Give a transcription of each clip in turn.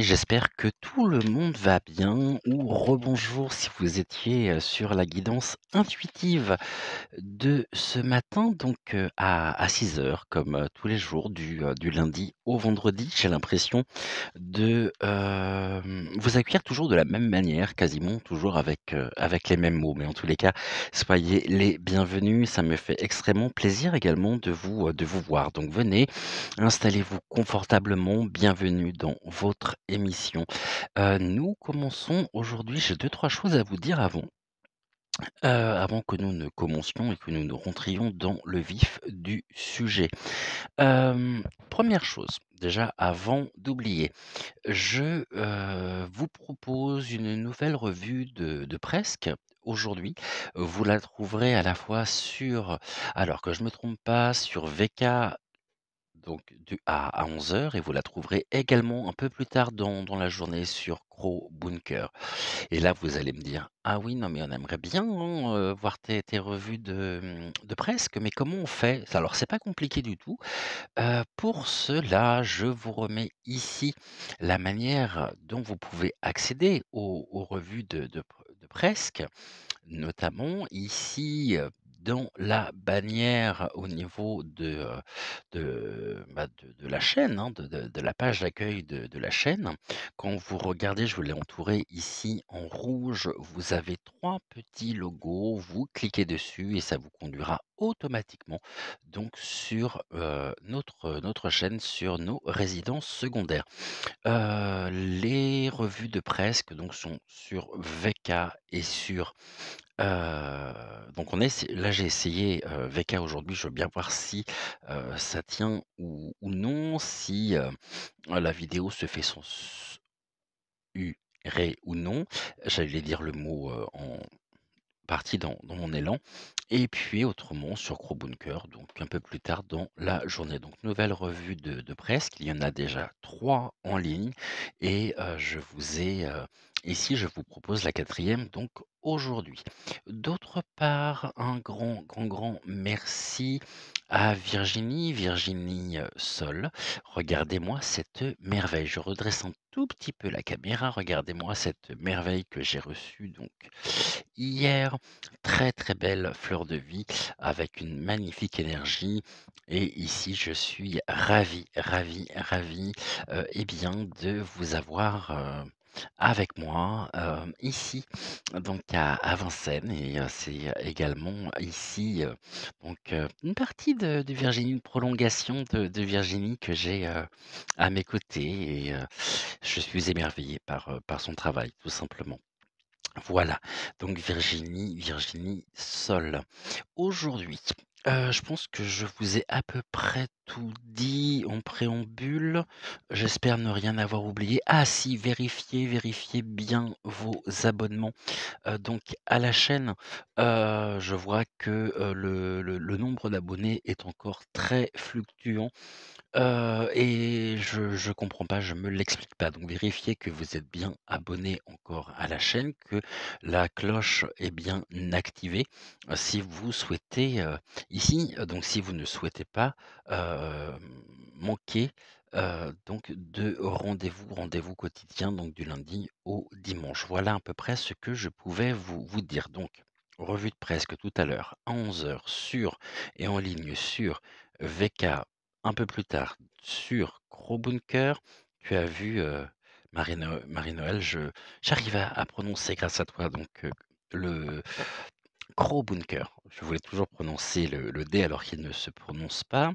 j'espère que tout le monde va bien ou rebonjour si vous étiez, sur la guidance intuitive de ce matin donc, à 6 heures comme, tous les jours du lundi au vendredi. J'ai l'impression de, vous accueillir toujours de la même manière, quasiment toujours avec les mêmes mots. Mais en tous les cas, soyez les bienvenus. Ça me fait extrêmement plaisir également de vous voir. Donc venez, installez-vous confortablement, bienvenue dans votre émission. Nous commençons aujourd'hui, j'ai deux trois choses à vous dire avant que nous ne commencions et que nous ne rentrions dans le vif du sujet. 1 chose, déjà avant d'oublier, je vous propose une nouvelle revue de Presque aujourd'hui. Vous la trouverez à la fois sur, alors que je me trompe pas, sur VK donc à 11 heures, et vous la trouverez également un peu plus tard dans la journée sur Cro Bunker. Et là, vous allez me dire: «Ah oui, non mais on aimerait bien, hein, voir tes revues de Presque, mais comment on fait?» Alors c'est pas compliqué du tout. Pour cela, je vous remets ici la manière dont vous pouvez accéder aux revues de Presque, notamment ici, dans la bannière au niveau de la chaîne, hein, de la page d'accueil de la chaîne. Quand vous regardez, je vous l'ai entouré ici en rouge, vous avez 3 petits logos, vous cliquez dessus et ça vous conduira automatiquement donc sur, notre chaîne, sur nos résidences secondaires. Les revues de Presque donc sont sur VK et sur, donc on essaie là j'ai essayé, VK aujourd'hui, je veux bien voir si, ça tient ou non, si, la vidéo se fait censurer ou non. J'allais dire le mot, en partie dans mon élan. Et puis autrement sur Gros Bunker, donc un peu plus tard dans la journée. Donc nouvelle revue de Presque, il y en a déjà 3 en ligne et ici je vous propose la quatrième donc aujourd'hui. D'autre part, un grand merci à Virginie Sol. Regardez-moi cette merveille. Je redresse un tout petit peu la caméra. Regardez-moi cette merveille que j'ai reçue donc hier. Très, très belle fleur de vie avec une magnifique énergie, et ici je suis ravi, ravi, ravi, et bien de vous avoir, avec moi, ici donc à Vincennes, et c'est également ici, une partie de Virginie, une prolongation de Virginie que j'ai, à mes côtés, et je suis émerveillé par son travail tout simplement. Voilà, donc Virginie Sol. Aujourd'hui, je pense que je vous ai à peu près tout dit en préambule. J'espère ne rien avoir oublié. Ah si, vérifiez bien vos abonnements, donc à la chaîne. Je vois que, le nombre d'abonnés est encore très fluctuant. Et je comprends pas, je me l'explique pas. Donc vérifiez que vous êtes bien abonné encore à la chaîne, que la cloche est bien activée, si vous souhaitez, ici, donc si vous ne souhaitez pas, manquer, donc de rendez-vous quotidien, donc du lundi au dimanche. Voilà à peu près ce que je pouvais vous dire. Donc revue de Presque tout à l'heure à 11 heures sur et en ligne sur VK, un peu plus tard sur Gros Bunker. Tu as vu, Marie-Noël, j'arrive à prononcer grâce à toi donc, le Gros Bunker. Je voulais toujours prononcer le D alors qu'il ne se prononce pas.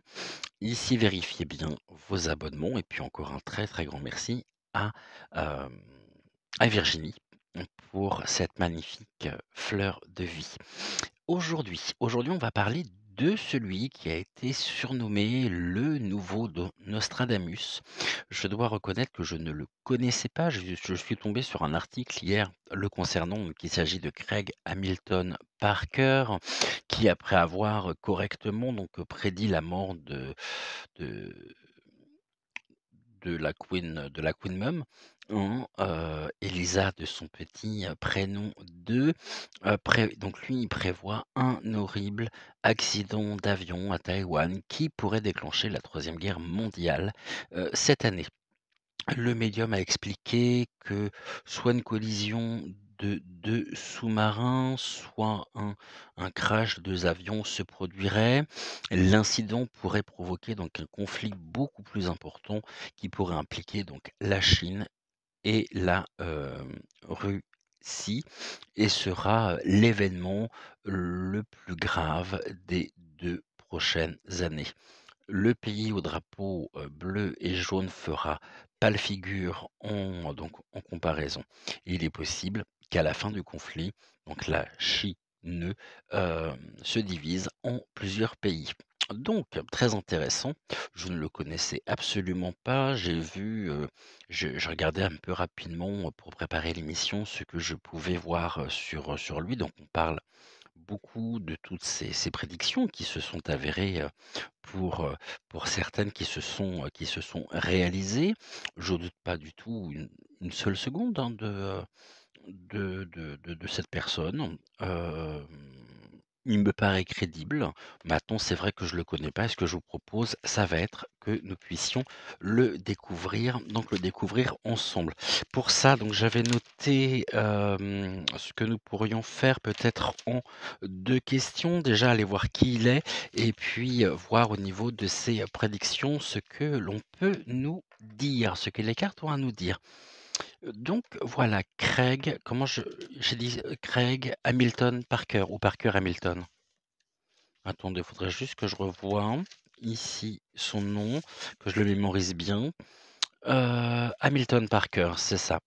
Ici, vérifiez bien vos abonnements, et puis encore un très, très grand merci à, hem, à Virginie pour cette magnifique, fleur de vie. Aujourd'hui, on va parler de celui qui a été surnommé le nouveau Nostradamus. Je dois reconnaître que je ne le connaissais pas. Je suis tombé sur un article hier le concernant. Donc, il s'agit de Craig Hamilton Parker, qui, après avoir correctement prédit la mort de, de la Queen Mum, hein, Elisa de son petit, prénom donc lui, il prévoit un horrible accident d'avion à Taïwan qui pourrait déclencher la troisième guerre mondiale, cette année. Le médium a expliqué que soit une collision de 2 sous-marins, soit un crash de 2 avions se produirait. L'incident pourrait provoquer donc un conflit beaucoup plus important qui pourrait impliquer donc la Chine et la, Russie et sera, l'événement le plus grave des 2 prochaines années. Le pays au drapeau, bleu et jaune fera pâle figure en comparaison. Il est possible qu'à la fin du conflit, donc la Chine, se divise en plusieurs pays. Donc très intéressant, je ne le connaissais absolument pas. J'ai vu, je regardais un peu rapidement, pour préparer l'émission, ce que je pouvais voir, sur lui. Donc on parle beaucoup de toutes ces prédictions qui se sont avérées, pour, heu, pour certaines qui se sont réalisées. Je doute pas du tout une seule seconde, hein, de cette personne. Il me paraît crédible. Maintenant, c'est vrai que je le connais pas et ce que je vous propose, ça va être que nous puissions le découvrir ensemble. Pour ça, donc j'avais noté, ce que nous pourrions faire peut-être en 2 questions. Déjà, aller voir qui il est et puis, voir au niveau de ses, prédictions ce que l'on peut nous dire, ce que les cartes ont à nous dire. Donc voilà, Craig, comment j'ai dit, Craig Hamilton Parker ou Parker Hamilton? Attendez, il faudrait juste que je revoie ici son nom, que je le mémorise bien. Hamilton Parker, c'est ça.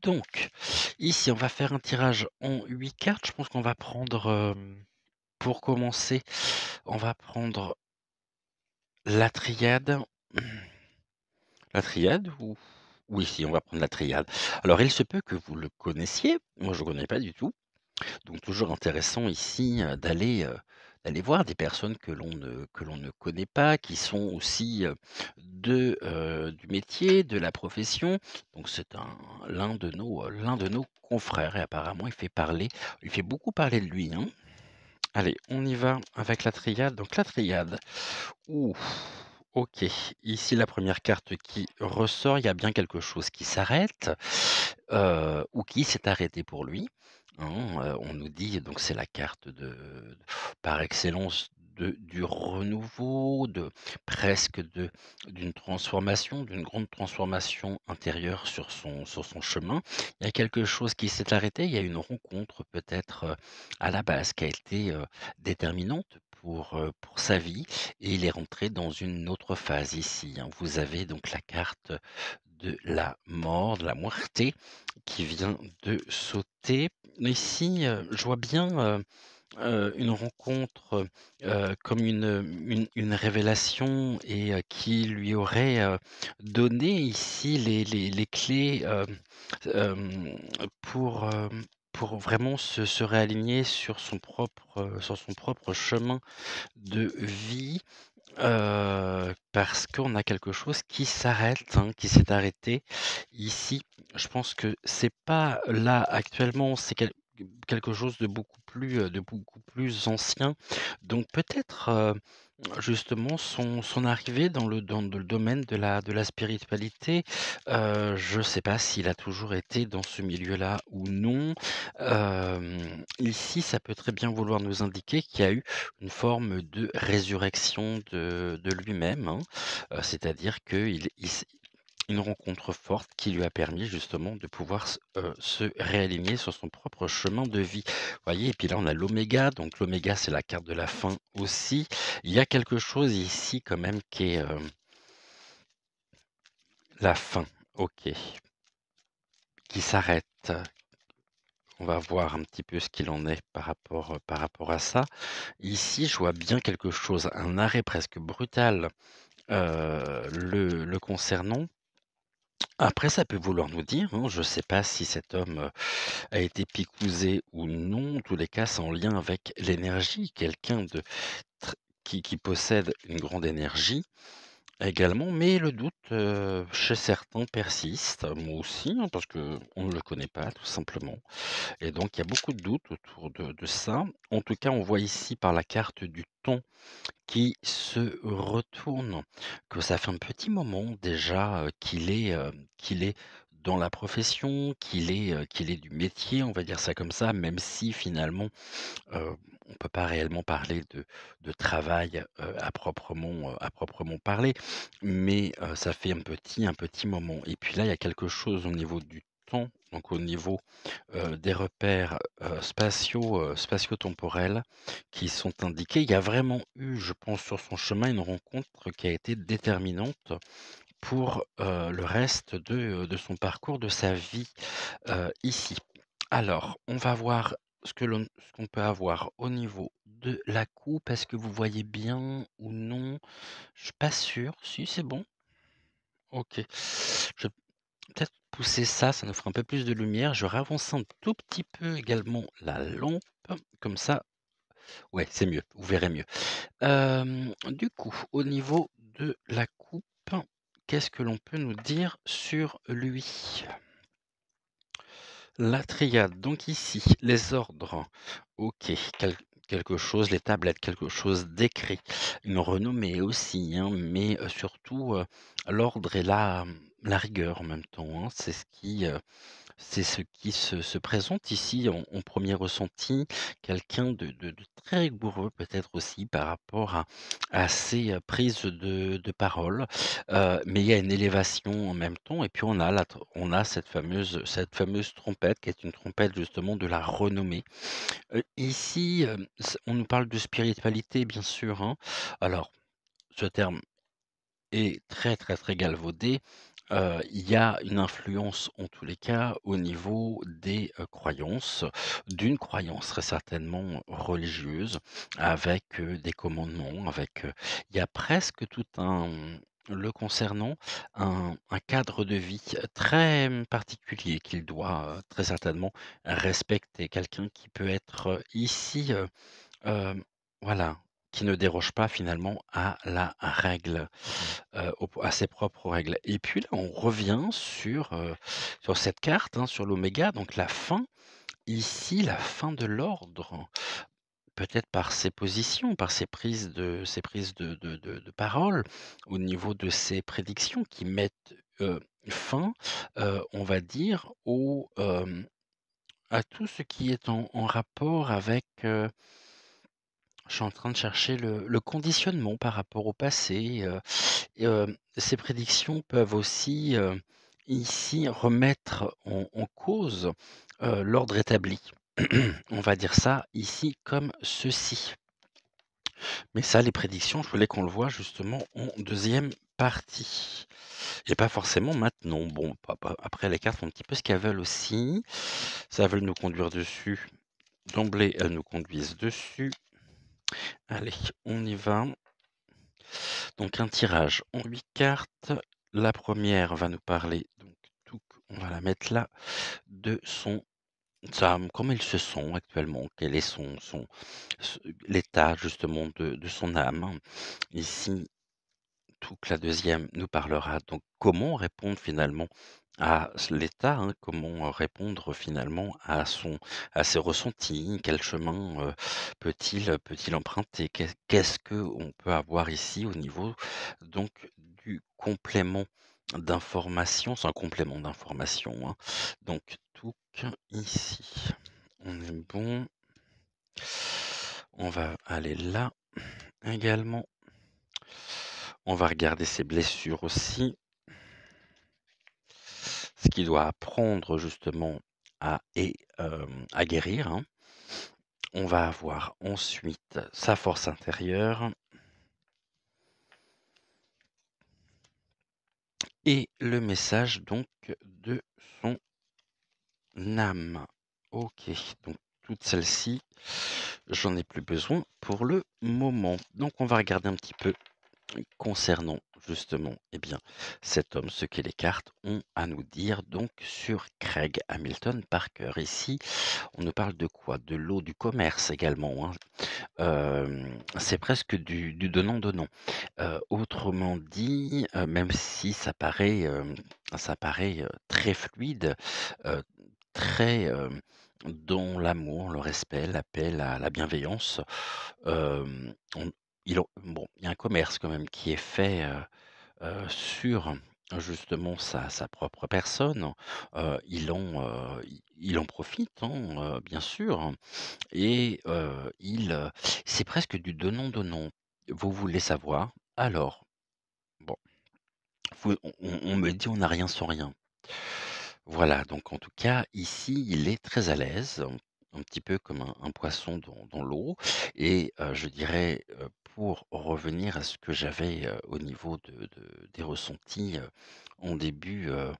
Donc, ici, on va faire un tirage en 8 cartes. Je pense qu'on va prendre, pour commencer, on va prendre la triade. La triade ou oui, si, on va prendre la triade. Alors, il se peut que vous le connaissiez, moi je ne le connais pas du tout. Donc toujours intéressant ici, d'aller voir des personnes que l'on ne connaît pas, qui sont aussi, du métier, de la profession. Donc c'est l'un de nos confrères et apparemment il fait beaucoup parler de lui, hein. Allez, on y va avec la triade. Donc la triade, ouh, OK. Ici la première carte qui ressort, il y a bien quelque chose qui s'arrête, ou qui s'est arrêté pour lui. Hein, on nous dit donc c'est la carte par excellence du renouveau, d'une transformation, d'une grande transformation intérieure sur son chemin. Il y a quelque chose qui s'est arrêté, il y a une rencontre peut-être, à la base qui a été, déterminante pour sa vie et il est rentré dans une autre phase ici, hein. Vous avez donc la carte de la mort, de la muerte qui vient de sauter. Ici, je vois bien, une rencontre, comme une révélation et qui lui aurait, donné ici les clés, pour, pour vraiment se réaligner sur son propre chemin de vie. Parce qu'on a quelque chose qui s'arrête, hein, qui s'est arrêté. Ici, je pense que c'est pas là actuellement, c'est quelque chose de beaucoup plus ancien. Donc peut-être, justement son arrivée dans le domaine de la spiritualité, je ne sais pas s'il a toujours été dans ce milieu-là ou non. Ici, ça peut très bien vouloir nous indiquer qu'il y a eu une forme de résurrection de lui-même, hein, c'est-à-dire qu'il s une rencontre forte qui lui a permis justement de pouvoir se réaligner sur son propre chemin de vie. Vous voyez? Et puis là, on a l'oméga, donc l'oméga, c'est la carte de la fin aussi. Il y a quelque chose ici quand même qui est, la fin, OK, qui s'arrête. On va voir un petit peu ce qu'il en est par rapport à ça. Ici, je vois bien quelque chose, un arrêt presque brutal, le concernant. Après, ça peut vouloir nous dire, hein, je ne sais pas si cet homme, a été picousé ou non. En tous les cas, c'est en lien avec l'énergie, quelqu'un de tr qui possède une grande énergie. également, mais le doute, chez certains persiste, moi aussi, hein, parce qu'on ne le connaît pas tout simplement et donc il y a beaucoup de doutes autour de ça. En tout cas, on voit ici par la carte du temps qui se retourne, que ça fait un petit moment déjà, qu'il est dans la profession, qu'il est du métier, on va dire ça comme ça, même si finalement, on ne peut pas réellement parler de travail, à proprement parler. Mais, ça fait un petit moment et puis là, il y a quelque chose au niveau du temps, donc au niveau des repères, spatio-temporels qui sont indiqués. Il y a vraiment eu, je pense, sur son chemin, une rencontre qui a été déterminante pour, le reste de son parcours, de sa vie, ici. Alors, on va voir ce qu'on peut avoir au niveau de la coupe. Est-ce que vous voyez bien ou non? Je suis pas sûr. Si, c'est bon? OK. Je peut-être pousser ça, ça nous fera un peu plus de lumière. Je vais avancer un tout petit peu également la lampe, comme ça ouais, c'est mieux, vous verrez mieux. Du coup, au niveau de la coupe, qu'est-ce que l'on peut nous dire sur lui? La triade, donc ici, les ordres, OK, quelque chose les tablettes, quelque chose d'écrit, une renommée aussi, hein, mais surtout, l'ordre et la rigueur en même temps, hein. C'est ce qui se présente ici en 1 ressenti, quelqu'un de très rigoureux peut-être aussi par rapport à ses, prises de parole, mais il y a une élévation en même temps et puis on a cette fameuse trompette qui est une trompette justement de la renommée. Ici, on nous parle de spiritualité bien sûr, hein. Alors ce terme est très, très, très galvaudé. Il y a une influence en tous les cas au niveau des, croyances, d'une croyance très certainement religieuse avec, des commandements, avec, il y a presque tout un le concernant, un cadre de vie très, particulier qu'il doit, très certainement respecter. Quelqu'un qui peut être, ici, voilà, qui ne déroge pas finalement à la règle à ses propres règles et puis là, on revient sur cette carte, hein, sur l'oméga, donc la fin. Ici, la fin de l'ordre, peut-être par ses positions, par ses prises de parole, au niveau de ses prédictions qui mettent, fin, on va dire à tout ce qui est en rapport avec, je suis en train de chercher le conditionnement par rapport au passé, et ces prédictions peuvent aussi, ici remettre en cause, l'ordre établi. On va dire ça ici comme ceci. Mais ça, les prédictions, je voulais qu'on le voit justement en deuxième partie et pas forcément maintenant. Bon, pa après les cartes font un petit peu ce qu'elles veulent aussi. Ça veulent nous conduire dessus. D'emblée, elles nous conduisent dessus. Allez, on y va. Donc un tirage en 8 cartes. La première va nous parler, donc touc, on va la mettre là, de comment il se sent actuellement, quel est l'état justement de son âme. Ici, touc, la deuxième nous parlera donc comment répondre finalement à l'état, hein, comment répondre finalement à ses ressentis, quel chemin peut-il emprunter, qu'est-ce que on peut avoir ici au niveau donc du complément d'information, c'est un complément d'information, hein. Donc touc, ici, on est bon. On va aller là également. On va regarder ses blessures aussi. Ce qu'il doit apprendre justement à guérir, hein. On va avoir ensuite sa force intérieure et le message donc de son âme. OK, donc toutes celles-ci, j'en ai plus besoin pour le moment. Donc on va regarder un petit peu Concernant justement, eh bien, cet homme, ce que les cartes ont à nous dire donc sur Craig Hamilton Parker. Ici, on nous parle de quoi? De l'eau, du commerce également, hein. C'est presque du donnant-donnant. Autrement dit, même si ça paraît, très fluide, heu, très, dans l'amour, le respect, la paix, la bienveillance, on il y a un commerce quand même qui est fait, sur justement sa propre personne. Il en profite, hein, bien sûr, et c'est presque du donnant-donnant. Vous voulez savoir? Alors, bon, on me dit: «On n'a rien sans rien». Voilà, donc en tout cas, ici, il est très à l'aise, un petit peu comme un poisson dans l'eau, et je dirais, pour revenir à ce que j'avais, au niveau des ressentis, en début, heu,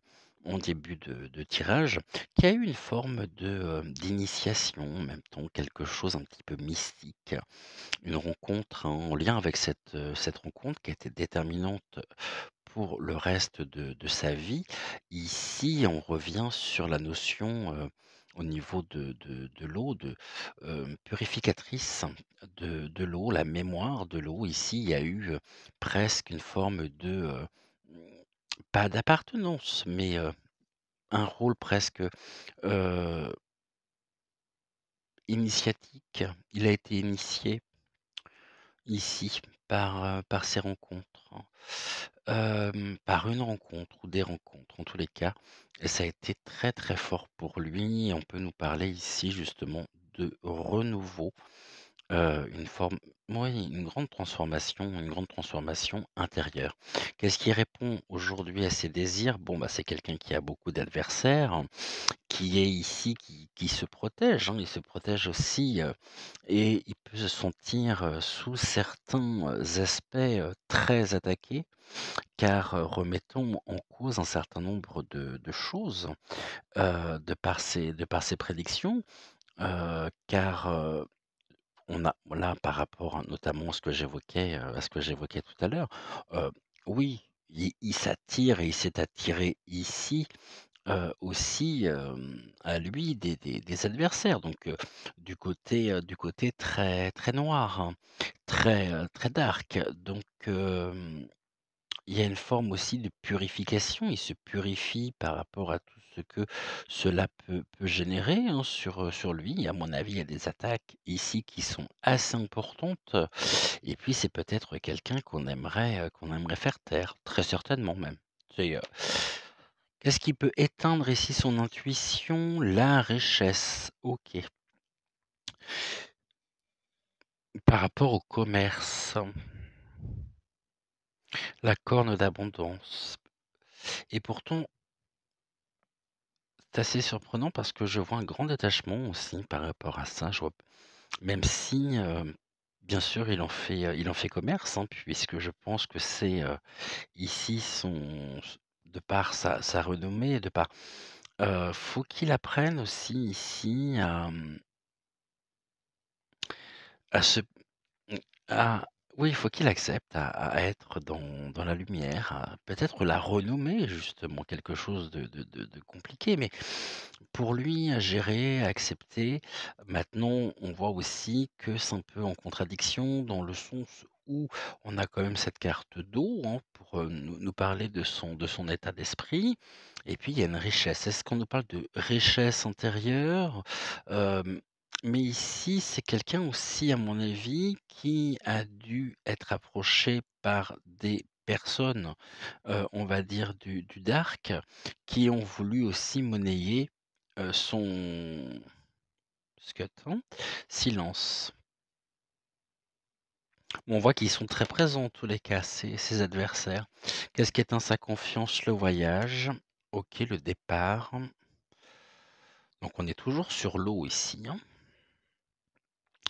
en début de tirage, qui a eu une forme d'initiation, en même temps quelque chose un petit peu mystique, une rencontre en lien avec cette rencontre qui a été déterminante pour le reste de sa vie. Ici, on revient sur la notion, au niveau de l'eau, purificatrice de l'eau, la mémoire de l'eau. Ici, il y a eu, presque une forme mmh, pas d'appartenance, mais, un rôle presque, heu, initiatique. Il a été initié ici par ces rencontres, par une rencontre ou des rencontres en tous les cas, et ça a été très, très fort pour lui. On peut nous parler ici justement de renouveau, une forme oui, une grande transformation intérieure. Qu'est-ce qui répond aujourd'hui à ses désirs? Bon, bah, c'est quelqu'un qui a beaucoup d'adversaires, qui est ici, qui se protège, hein. Il se protège aussi, et il peut se sentir, sous certains, aspects, très attaqué, car, remettons en cause un certain nombre de choses, de par ses prédictions, car, on a là, par rapport notamment à ce que j'évoquais tout à l'heure, heu, oui, il s'attire et il s'est attiré ici, aussi, à lui des adversaires, donc, du côté très, très noir, hein, très, très dark, donc, il y a une forme aussi de purification. Il se purifie par rapport à tout ce que cela peut générer, hein, sur lui. À mon avis, il y a des attaques ici qui sont assez importantes, et puis c'est peut-être quelqu'un qu'on aimerait faire taire, très certainement même. C'est, qu'est-ce qui peut éteindre ici son intuition? La richesse, OK. Par rapport au commerce, la corne d'abondance, et pourtant c'est assez surprenant parce que je vois un grand détachement aussi par rapport à ça. Je vois même si, bien sûr il en fait commerce, hein, puisque je pense que c'est, ici de par sa renommée, faut qu'il apprenne aussi ici à se Mmh, ah, oui, il faut qu'il accepte à être dans la lumière, à peut-être la renommer justement quelque chose de compliqué, mais pour lui à gérer, à accepter. Maintenant, on voit aussi que c'est un peu en contradiction dans le sens où on a quand même cette carte d'eau, hein, pour, nous parler de son état d'esprit, et puis il y a une richesse. Est-ce qu'on nous parle de richesse intérieure? Hem Mais ici, c'est quelqu'un aussi, à mon avis, qui a dû être approché par des personnes, on va dire du dark, qui ont voulu aussi monnayer, son ce qu'attends, silence. On voit qu'ils sont très présents en tous les cas, ces adversaires. Qu'est-ce qui éteint sa confiance? Le voyage. OK, le départ. Donc on est toujours sur l'eau ici, hein.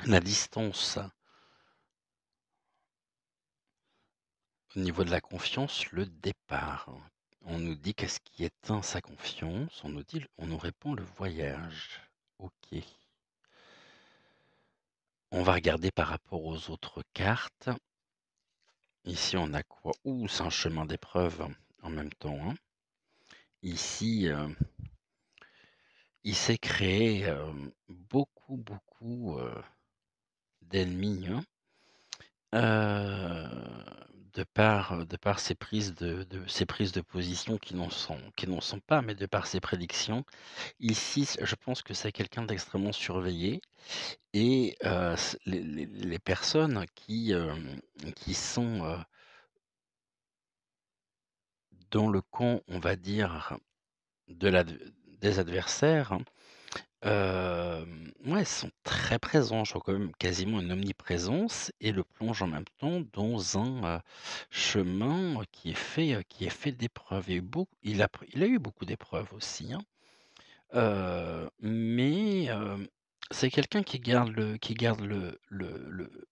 La distance. Au niveau de la confiance, le départ. On nous dit qu'est-ce qui éteint sa confiance? On nous répond le voyage. OK. On va regarder par rapport aux autres cartes. Ici, on a quoi? Ouh, c'est un chemin d'épreuve en même temps, hein. Ici, il s'est créé, beaucoup, d'ennemis, hein. De par ses prises de position qui n'en sont pas, mais de par ses prédictions. Ici, je pense que c'est quelqu'un d'extrêmement surveillé et les personnes qui sont, dans le camp, on va dire, de l'adv des adversaires, ouais, sont très présents. Je vois quand même quasiment une omniprésence et le plonge en même temps dans un, chemin qui est fait d'épreuves. Il a eu beaucoup d'épreuves aussi, hein. Mais c'est quelqu'un qui garde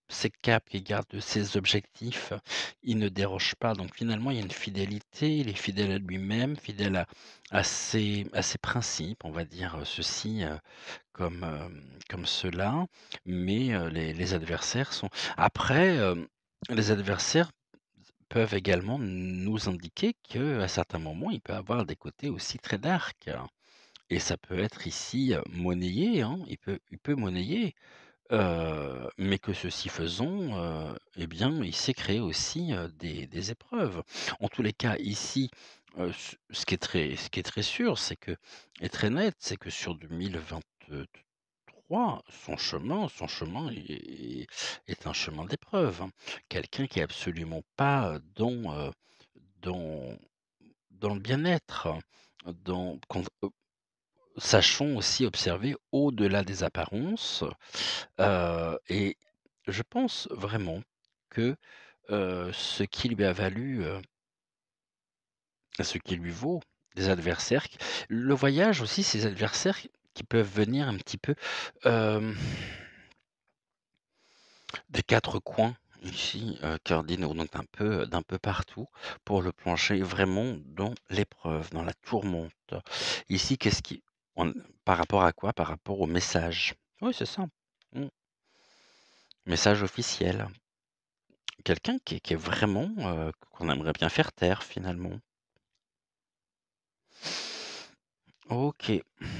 ses caps, qui garde ses objectifs. Il ne déroge pas, donc finalement, il y a une fidélité. Il est fidèle à lui-même, fidèle à ses principes, on va dire, ceci, comme cela. Mais les adversaires sont après, les adversaires peuvent également nous indiquer qu'à certains moments, il peut avoir des côtés aussi très dark. Et ça peut être ici, monnayé, hein, il peut monnayer, mais que ceci faisant, eh bien, il s'est créé aussi, des épreuves. En tous les cas, ici, ce qui est très sûr, c'est que et très net, c'est que sur 2023, son chemin est un chemin d'épreuve, hein. Quelqu'un qui est absolument pas, dans dans le bien-être, dans sachons aussi observer au-delà des apparences, et je pense vraiment que, ce qui lui a valu, ce qui lui vaut des adversaires le voyage aussi, ces adversaires qui peuvent venir un petit peu, hem, des 4 coins ici, cardinaux, donc d'un peu partout pour le plonger vraiment dans l'épreuve, dans la tourmente. Ici, qu'est-ce qui on par rapport à quoi? Par rapport au message. Oui, c'est ça. Mmh. Message officiel. Quelqu'un qui est vraiment, qu'on aimerait bien faire taire finalement. OK.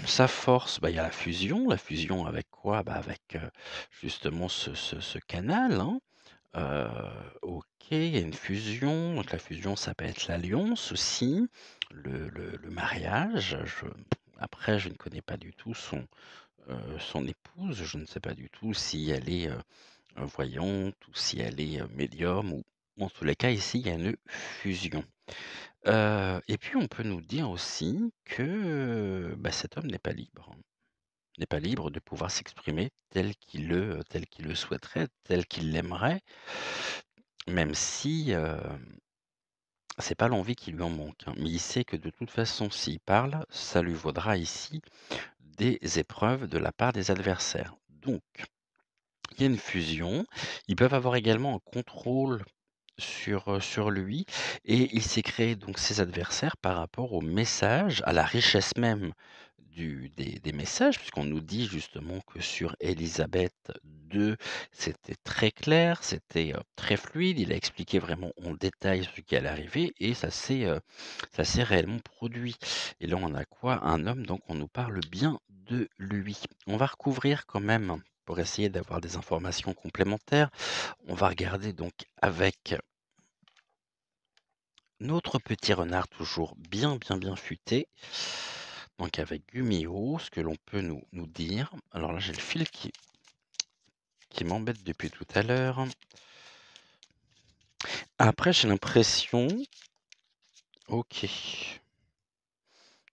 Sa force, bah, il y a la fusion. La fusion avec quoi? Bah, avec, justement ce canal, hein. Heu, OK, il y a une fusion. Donc la fusion, ça peut être l'alliance aussi, le mariage. Après, je ne connais pas du tout son épouse. Je ne sais pas du tout si elle est, voyante ou si elle est, médium ou en tous les cas, ici, il y a une fusion. Et puis on peut nous dire aussi que, bah, cet homme n'est pas libre, hein. N'est pas libre de pouvoir s'exprimer tel qu'il le souhaiterait, tel qu'il l'aimerait, même si, c'est pas l'envie qui lui en manque, hein. Mais il sait que de toute façon, s'il parle, ça lui vaudra ici des épreuves de la part des adversaires. Donc, il y a une fusion. Ils peuvent avoir également un contrôle sur lui et il s'est créé donc ses adversaires par rapport aux messages, à la richesse même des messages, puisqu'on nous dit justement que sur Élisabeth II, c'était très clair, c'était, très fluide. Il a expliqué vraiment en détail ce qui allait arriver et ça s'est réellement produit. Et là, on a quoi? Un homme, donc on nous parle bien de lui. On va recouvrir quand même, pour essayer d'avoir des informations complémentaires, on va regarder donc avec notre petit renard toujours bien, bien, bien futé, donc avec Gumio, ce que l'on peut nous dire. Alors là, j'ai le fil qui m'embête depuis tout à l'heure. Après, j'ai l'impression OK.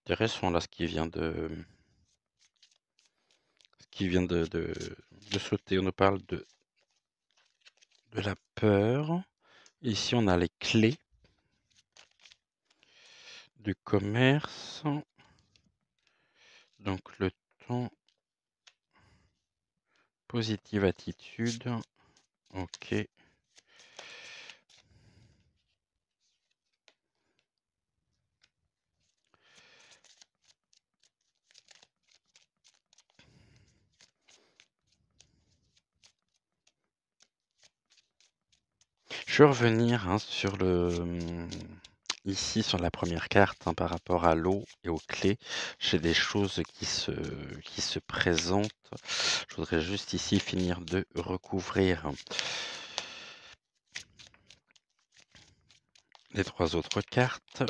Intéressant là ce qui vient de sauter. On nous parle de la peur. Ici, on a les clés du commerce. Donc le temps, positive attitude. OK. Je vais revenir, hein, ici sur la première carte, hein, par rapport à l'eau et aux clés. J'ai des choses qui se présentent. Je voudrais juste ici finir de recouvrir les 3 autres cartes.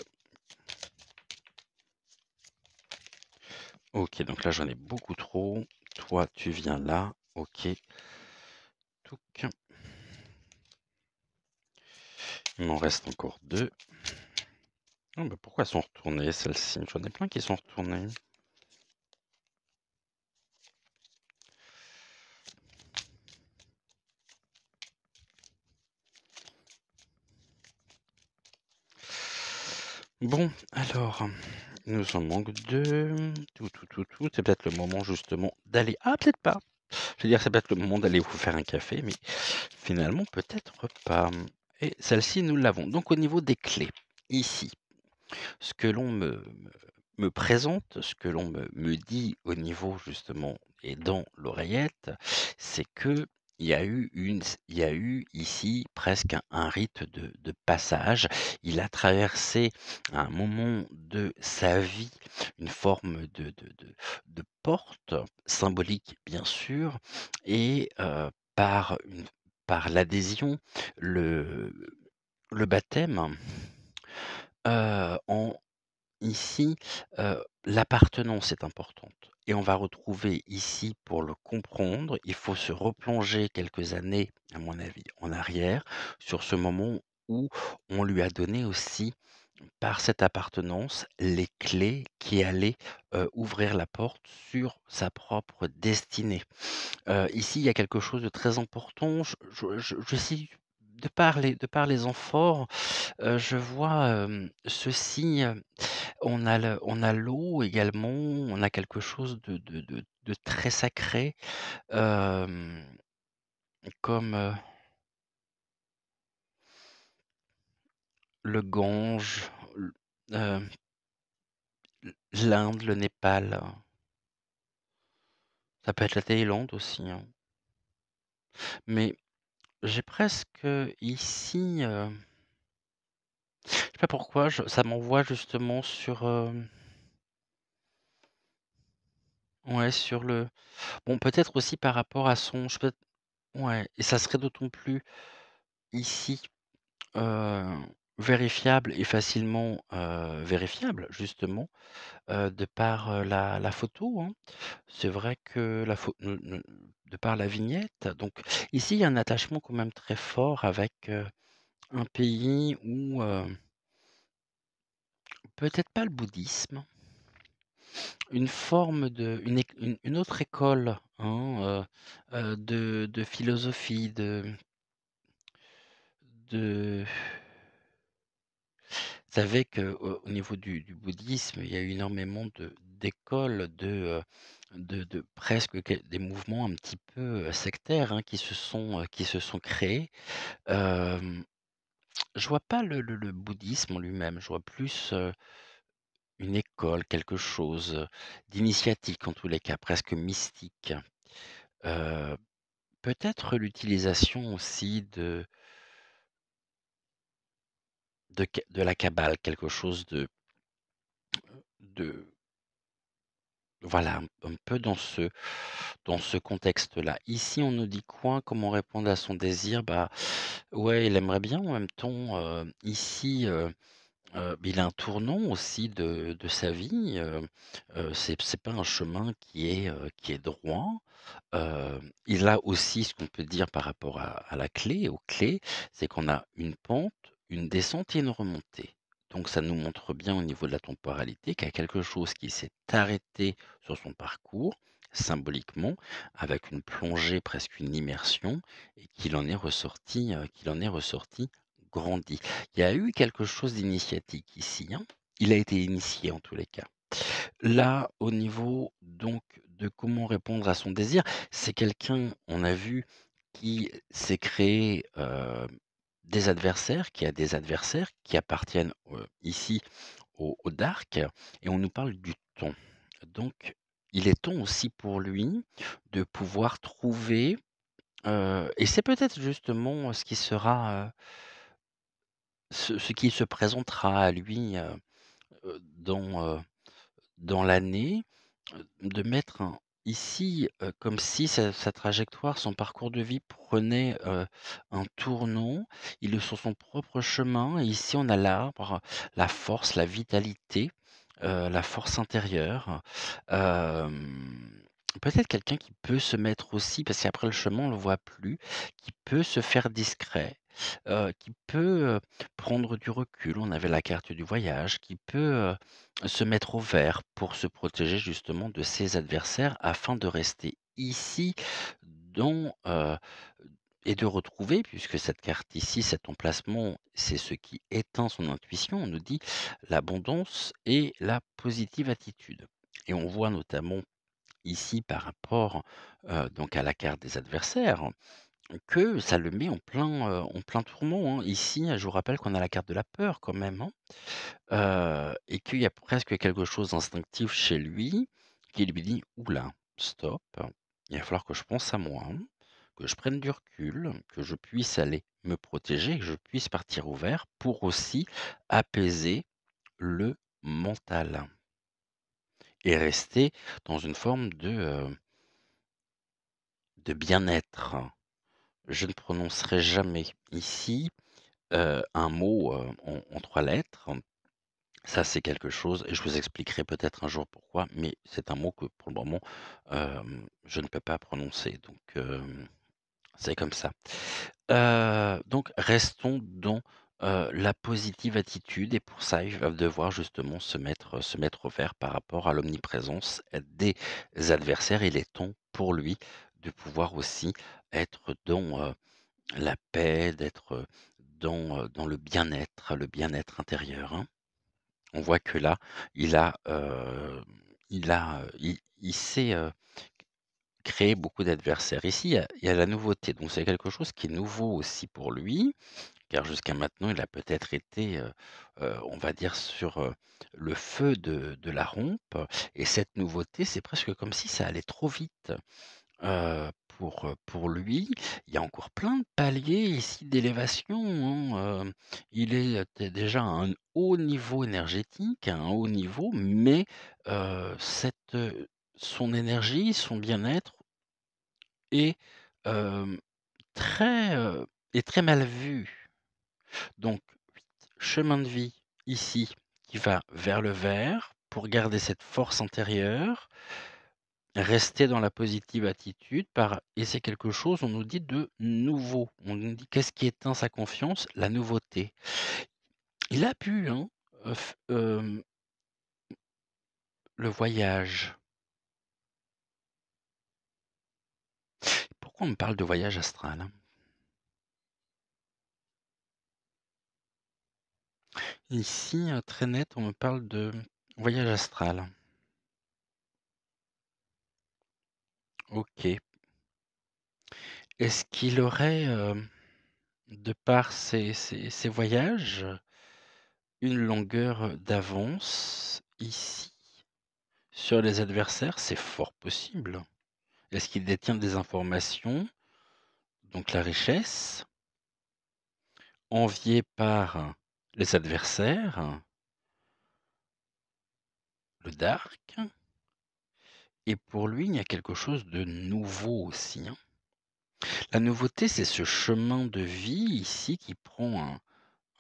OK, donc là, j'en ai beaucoup trop. Toi, tu viens là. OK. Touc. Il m'en reste encore 2. Oh, bah, pourquoi elles sont retournées, celles-ci? J'en ai plein qui sont retournées. Bon, alors, il nous en manque 2. Tout. C'est peut-être le moment justement d'aller peut-être pas. Je veux dire, c'est peut-être le moment d'aller vous faire un café, mais finalement, peut-être pas. Et celle-ci, nous l'avons. Donc au niveau des clés, ici, ce que l'on me présente, ce que l'on me dit au niveau justement et dans l'oreillette, c'est que il y a eu ici presque un rite de passage. Il a traversé à un moment de sa vie une forme de porte symbolique bien sûr et par l'adhésion, le le baptême, en ici, l'appartenance est importante et on va retrouver ici, pour le comprendre, il faut se replonger quelques années, à mon avis, en arrière, sur ce moment où on lui a donné aussi, par cette appartenance, les clés qui allaient, ouvrir la porte sur sa propre destinée. Ici, il y a quelque chose de très important. J'essaie de par les amphores, je vois, ceci, on a l'eau également, on a quelque chose de très sacré, hem, comme, le Gange, l heu, l'Inde, le Népal, ça peut être la Thaïlande aussi, hein. Mais j'ai presque ici, je sais pas pourquoi, ça m'envoie justement sur, ouais, sur le bon, peut-être aussi par rapport à son je peux ouais et ça serait d'autant plus ici Heu, vérifiable et facilement, vérifiable justement, de par, la photo, hein. C'est vrai que la pho de par la vignette, donc ici, il y a un attachement quand même très fort avec, un pays où, peut-être pas le bouddhisme, une forme de une autre école, hein, de philosophie, de Vous savez qu'au niveau du bouddhisme, il y a eu énormément d'écoles, de presque des mouvements un petit peu, sectaires, hein, qui se sont créés. Hem, je vois pas le bouddhisme en lui-même, je vois plus, une école, quelque chose, d'initiatique en tous les cas, presque mystique. Heu, peut-être l'utilisation aussi de la kabbale, quelque chose de voilà, un peu dans ce contexte-là. Ici, on nous dit quoi? Comment répondre à son désir? Bah, ouais, il aimerait bien en même temps, ici, il a un tournant aussi de sa vie, c'est pas un chemin qui est droit. Il a aussi ce qu'on peut dire par rapport à la clé, aux clés, c'est qu'on a une pente, une descente et une remontée. Donc ça nous montre bien au niveau de la temporalité qu'il y a quelque chose qui s'est arrêté sur son parcours, symboliquement, avec une plongée, presque une immersion, et qu'il en est ressorti grandi. Il y a eu quelque chose d'initiatique ici, hein. Il a été initié en tous les cas. Là, au niveau donc de comment répondre à son désir, c'est quelqu'un, on a vu, qui s'est créé, des adversaires, qui a des adversaires qui appartiennent, ici au dark et on nous parle du temps. Donc il est temps aussi pour lui de pouvoir trouver, et c'est peut-être justement ce qui sera, ce qui se présentera à lui, dans l'année, de mettre ici, comme si sa trajectoire, son parcours de vie prenait, un tournant. Il est sur son propre chemin et ici on a l'arbre, la force, la vitalité, la force intérieure. Peut-être quelqu'un qui peut se mettre aussi, parce qu'après le chemin on le voit plus, qui peut se faire discret, qui peut, prendre du recul. On avait la carte du voyage, qui peut, se mettre au vert pour se protéger justement de ses adversaires afin de rester ici dans, et de retrouver, puisque cette carte ici, cet emplacement, c'est ce qui éteint son intuition, on nous dit l'abondance et la positive attitude. Et on voit notamment ici par rapport, donc à la carte des adversaires, que ça le met en plein tourment, hein. Ici, je vous rappelle qu'on a la carte de la peur quand même, hein. Et qu'il y a presque quelque chose d'instinctif chez lui qui lui dit: «Ouh là, stop, il va falloir que je pense à moi, hein, que je prenne du recul, que je puisse aller me protéger, que je puisse partir au vert pour aussi apaiser le mental et rester dans une forme de bien-être». Je ne prononcerai jamais ici, un mot, en 3 lettres. Ça, c'est quelque chose et je vous expliquerai peut-être un jour pourquoi, mais c'est un mot que pour le moment, je ne peux pas prononcer, donc c'est comme ça. Donc restons dans, la positive attitude et pour ça, il va devoir justement se mettre au vert par rapport à l'omniprésence des adversaires. Il est temps pour lui de pouvoir aussi être dans, la paix, d'être, dans le bien-être intérieur, hein. On voit que là, il sait, créer beaucoup d'adversaires. Ici, il y a la nouveauté, donc c'est quelque chose qui est nouveau aussi pour lui, car jusqu'à maintenant, il a peut-être été, on va dire sur, le feu de la rampe et cette nouveauté, c'est presque comme si ça allait trop vite. Pour lui, il y a encore plein de paliers ici d'élévation, hein, il est, déjà à un haut niveau énergétique, à un haut niveau, mais son énergie, son bien-être est, hem, très, est très mal vu. Donc chemin de vie ici qui va vers le vert pour garder cette force intérieure. Rester dans la positive attitude et c'est quelque chose, on nous dit de nouveau. On nous dit qu'est-ce qui éteint sa confiance? La nouveauté. Il a pu, hein, le voyage. Pourquoi on me parle de voyage astral, hein? Ici, très net, on me parle de voyage astral. OK. Est-ce qu'il aurait, de par ses voyages, une longueur d'avance ici sur les adversaires? C'est fort possible. Est-ce qu'il détient des informations, donc la richesse, enviée par les adversaires, le dark, et pour lui, il y a quelque chose de nouveau aussi, hein. La nouveauté, c'est ce chemin de vie ici qui prend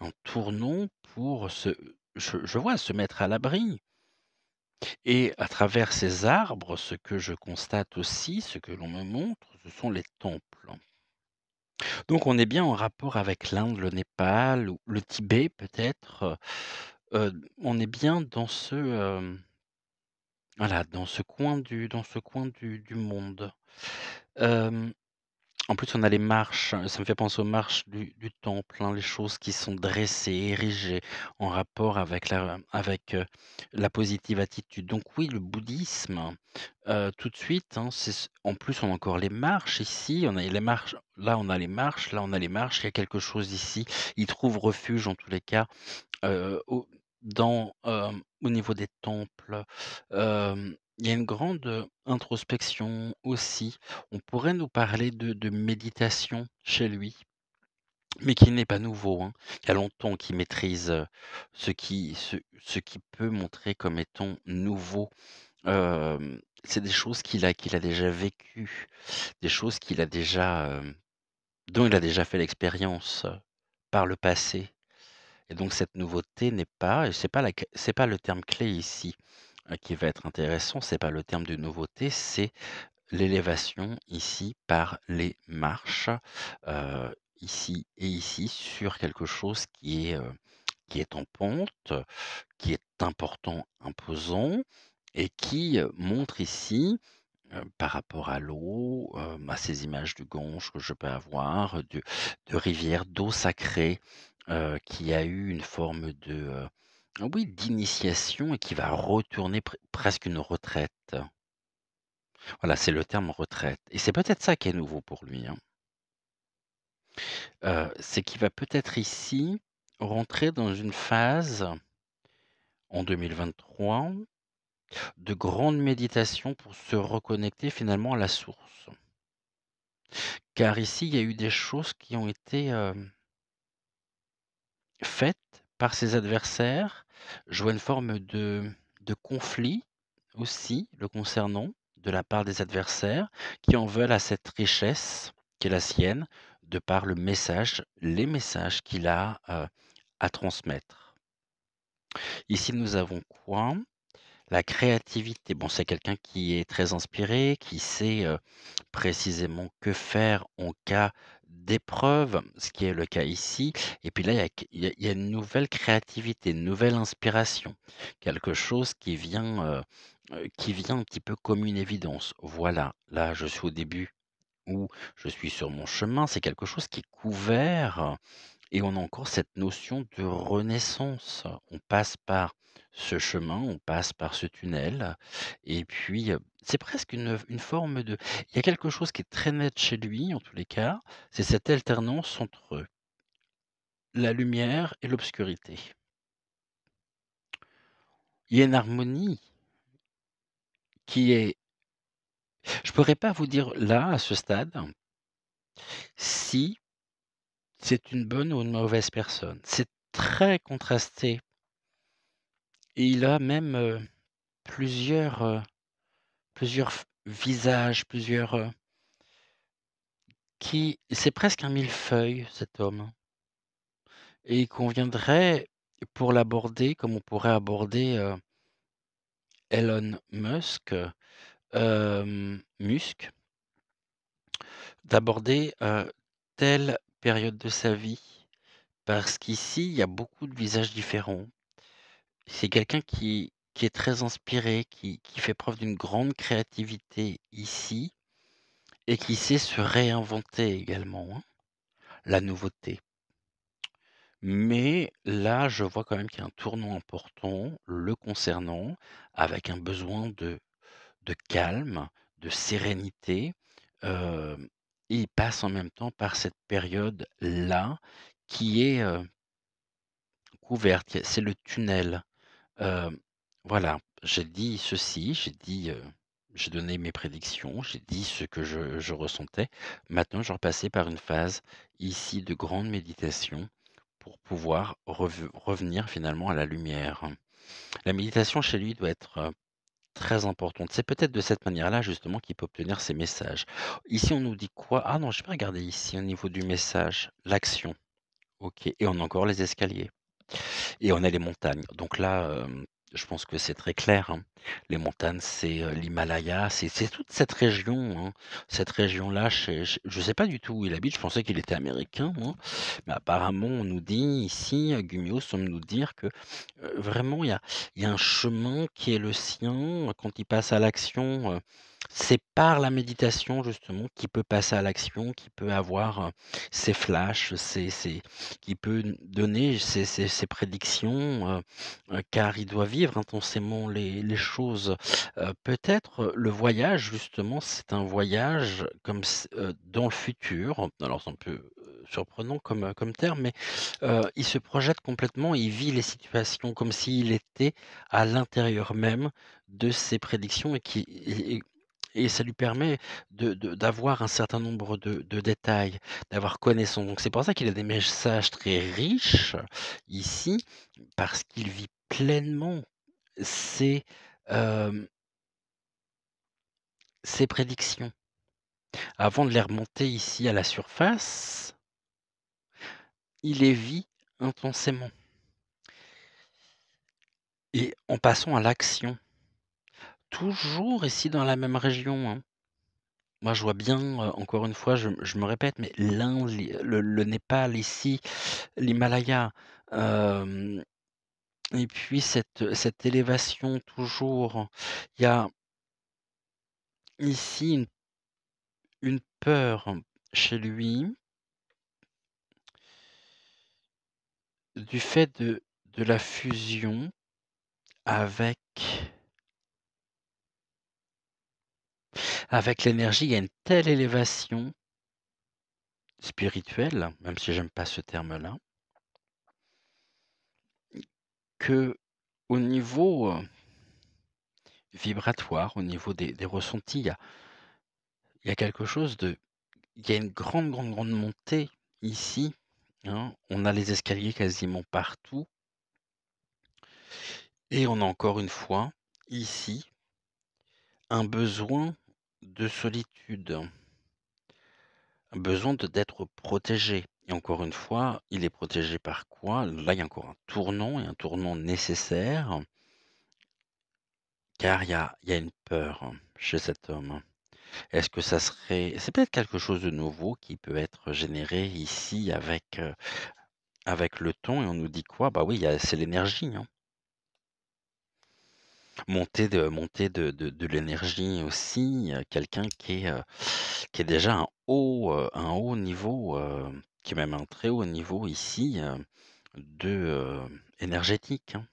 un tournant pour je vois, se mettre à l'abri et à travers ces arbres, ce que je constate aussi, ce que l'on me montre, ce sont les temples. Donc on est bien en rapport avec l'Inde, le Népal ou le Tibet peut-être, on est bien dans voilà, dans ce coin du monde. Hem, En plus, on a les marches, ça me fait penser aux marches du temple, hein, les choses qui sont dressées, érigées en rapport avec la positive attitude. Donc oui, le bouddhisme, tout de suite, hein, en plus, on a encore les marches ici, on a les marches là, on a les marches, là, on a les marches, il y a quelque chose ici. Ils trouvent refuge en tous les cas, au au niveau des temples. Il y a une grande, introspection aussi. On pourrait nous parler de méditation chez lui. mais qui n'est pas nouveau, hein. Il y a longtemps qu'il maîtrise, ce qui peut montrer comme étant nouveau. C'est des choses qu'il a déjà vécues, des choses qu'il a déjà, dont il a déjà fait l'expérience, par le passé et donc cette nouveauté n'est pas et c'est pas le terme clé ici, qui va être intéressant, c'est pas le terme de nouveauté, c'est l'élévation ici par les marches, ici et ici sur quelque chose qui est en pente, qui est important, imposant et qui, montre ici, par rapport à l'eau, à ces images du Gange que je peux avoir, de rivières, d'eau sacrée, qui a eu une forme de, oui, d'initiation et qui va retourner presque une retraite. Voilà, c'est le terme retraite et c'est peut-être ça qui est nouveau pour lui, hein. C'est qu'il va peut-être ici rentrer dans une phase, en 2023, de grande méditation pour se reconnecter finalement à la source. Car ici, il y a eu des choses qui ont été, faites par ses adversaires. Je vois une forme de conflit aussi le concernant, de la part des adversaires, qui en veulent à cette richesse qui est la sienne, de par les messages qu'il a, à transmettre. Ici, nous avons quoi? La créativité. Bon, c'est quelqu'un qui est très inspiré, qui sait, précisément que faire en cas d'épreuve, ce qui est le cas ici. Et puis là, il y a une nouvelle créativité, une nouvelle inspiration, quelque chose qui vient un petit peu comme une évidence. Voilà, là, je suis au début ou je suis sur mon chemin, c'est quelque chose qui est couvert et on a encore cette notion de renaissance. On passe par ce chemin, on passe par ce tunnel et puis, c'est presque une forme de il y a quelque chose qui est très net chez lui, en tous les cas, c'est cette alternance entre la lumière et l'obscurité. Il y a une harmonie qui est je pourrais pas vous dire là, à ce stade, si c'est une bonne ou une mauvaise personne. C'est très contrasté et il a même, plusieurs, plusieurs visages, qui c'est presque un millefeuille cet homme et il conviendrait pour l'aborder comme on pourrait aborder, Elon Musk, d'aborder, telle période de sa vie. Parce qu'ici, il y a beaucoup de visages différents. C'est quelqu'un qui est très inspiré, qui fait preuve d'une grande créativité ici et qui sait se réinventer également, hein, la nouveauté. Mais là, je vois quand même qu'il y a un tournant important le concernant, avec un besoin de calme, de sérénité, hem et il passe en même temps par cette période-là qui est, couverte. C'est le tunnel. Hem, voilà, j'ai dit ceci, j'ai donné mes prédictions, j'ai dit ce que je ressentais. Maintenant, je repassais par une phase ici de grande méditation pour pouvoir revenir finalement à la lumière. La méditation chez lui doit être, très importante. C'est peut-être de cette manière-là justement qu'il peut obtenir ses messages. Ici, on nous dit quoi? Ah non, je vais regarder ici au niveau du message, l'action. OK et on a encore les escaliers. Et on a les montagnes. Donc là, je pense que c'est très clair, hein. Les montagnes, c'est, l'Himalaya, c'est toute cette région, hein. Cette région-là, je sais pas du tout où il habite, je pensais qu'il était américain moi, mais apparemment on nous dit ici, Gumios, on nous dire que, vraiment il y a un chemin qui est le sien, quand il passe à l'action, c'est par la méditation justement qu'il peut passer à l'action, qu'il peut avoir, ses flashs, qui peut donner ses prédictions, car il doit vivre intensément les choses. Peut-être, le voyage justement, c'est un voyage comme dans le futur. Alors c'est un peu, surprenant comme terme, mais, il se projette complètement, il vit les situations comme s'il était à l'intérieur même de ses prédictions et et ça lui permet d'avoir un certain nombre de détails, d'avoir connaissance. Donc c'est pour ça qu'il a des messages très riches ici, parce qu'il vit pleinement ses, hem, ses prédictions. Avant de les remonter ici à la surface, il les vit intensément et en passant à l'action. Toujours ici dans la même région, hein. Moi, je vois bien, encore une fois, je me répète, mais l'Inde, le Népal ici, l'Himalaya, hem et puis cette élévation toujours. Il y a ici une peur chez lui du fait de la fusion avec l'énergie. Il y a une telle élévation spirituelle, même si j'aime pas ce terme-là, qu'au niveau, vibratoire, au niveau des ressentis, il y a quelque chose de il y a une grande, grande, grande montée ici, hein. On a les escaliers quasiment partout et on a encore une fois, ici, un besoin de solitude, un besoin d'être protégé et encore une fois, il est protégé par quoi? Là, il y a encore un tournant et un tournant nécessaire, car il y a une peur chez cet homme. Est-ce que ça serait c'est peut-être quelque chose de nouveau qui peut être généré ici avec le temps et on nous dit quoi? Bah oui, c'est l'énergie, hein. Monter de l'énergie aussi, quelqu'un qui est déjà un haut niveau, qui est même un très haut niveau ici, de, énergétique, hein.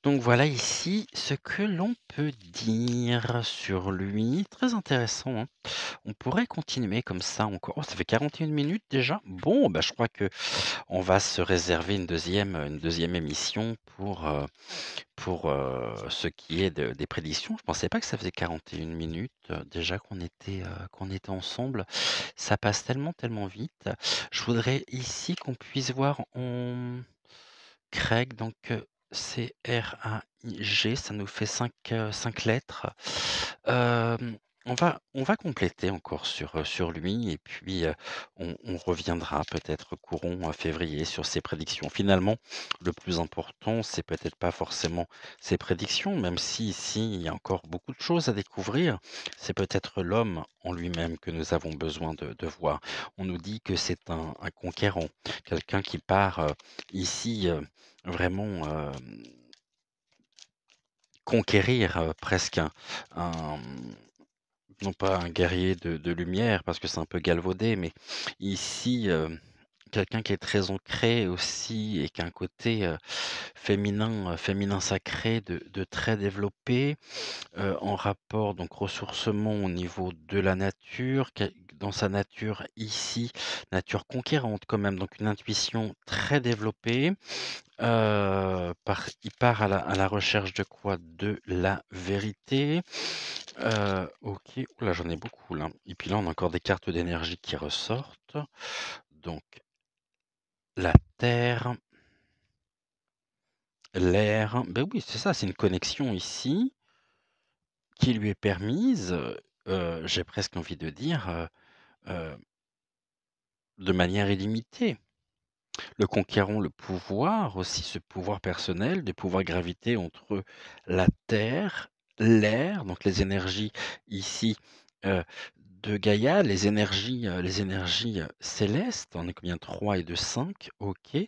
Donc voilà ici ce que l'on peut dire sur lui. Très intéressant, hein. On pourrait continuer comme ça encore. Oh, ça fait 41 minutes déjà? Bon, bah, je crois que on va se réserver une deuxième émission pour ce qui est des prédictions. Je pensais pas que ça faisait 41 minutes, déjà qu'on était ensemble. Ça passe tellement, tellement vite. Je voudrais ici qu'on puisse voir en Craig, donc Craig, ça nous fait 5 lettres. Hem, on va compléter encore sur lui et puis, on reviendra peut-être courant, février sur ses prédictions. Finalement, le plus important, c'est peut-être pas forcément ses prédictions, même si ici, il y a encore beaucoup de choses à découvrir. C'est peut-être l'homme en lui-même que nous avons besoin de voir. On nous dit que c'est un conquérant, quelqu'un qui part, ici, vraiment, conquérir, presque un non pas un guerrier de lumière parce que c'est un peu galvaudé, mais ici, quelqu'un qui est très ancré aussi et qui a un côté, féminin sacré de très développé, en rapport donc ressourcement au niveau de la nature, dans sa nature ici, nature conquérante quand même, donc une intuition très développée. Il part à la recherche de quoi? De la vérité. OK. Ouh là, j'en ai beaucoup là et puis là, on a encore des cartes d'énergie qui ressortent. Donc la terre, l'air, ben oui, c'est ça, c'est une connexion ici qui lui est permise, j'ai presque envie de dire, heu, de manière illimitée. Le conquérant, le pouvoir aussi, ce pouvoir personnel, de pouvoir graviter entre la terre, l'air, donc les énergies ici, heu, de Gaïa, les énergies, célestes. On est combien? 3 et de 5, OK.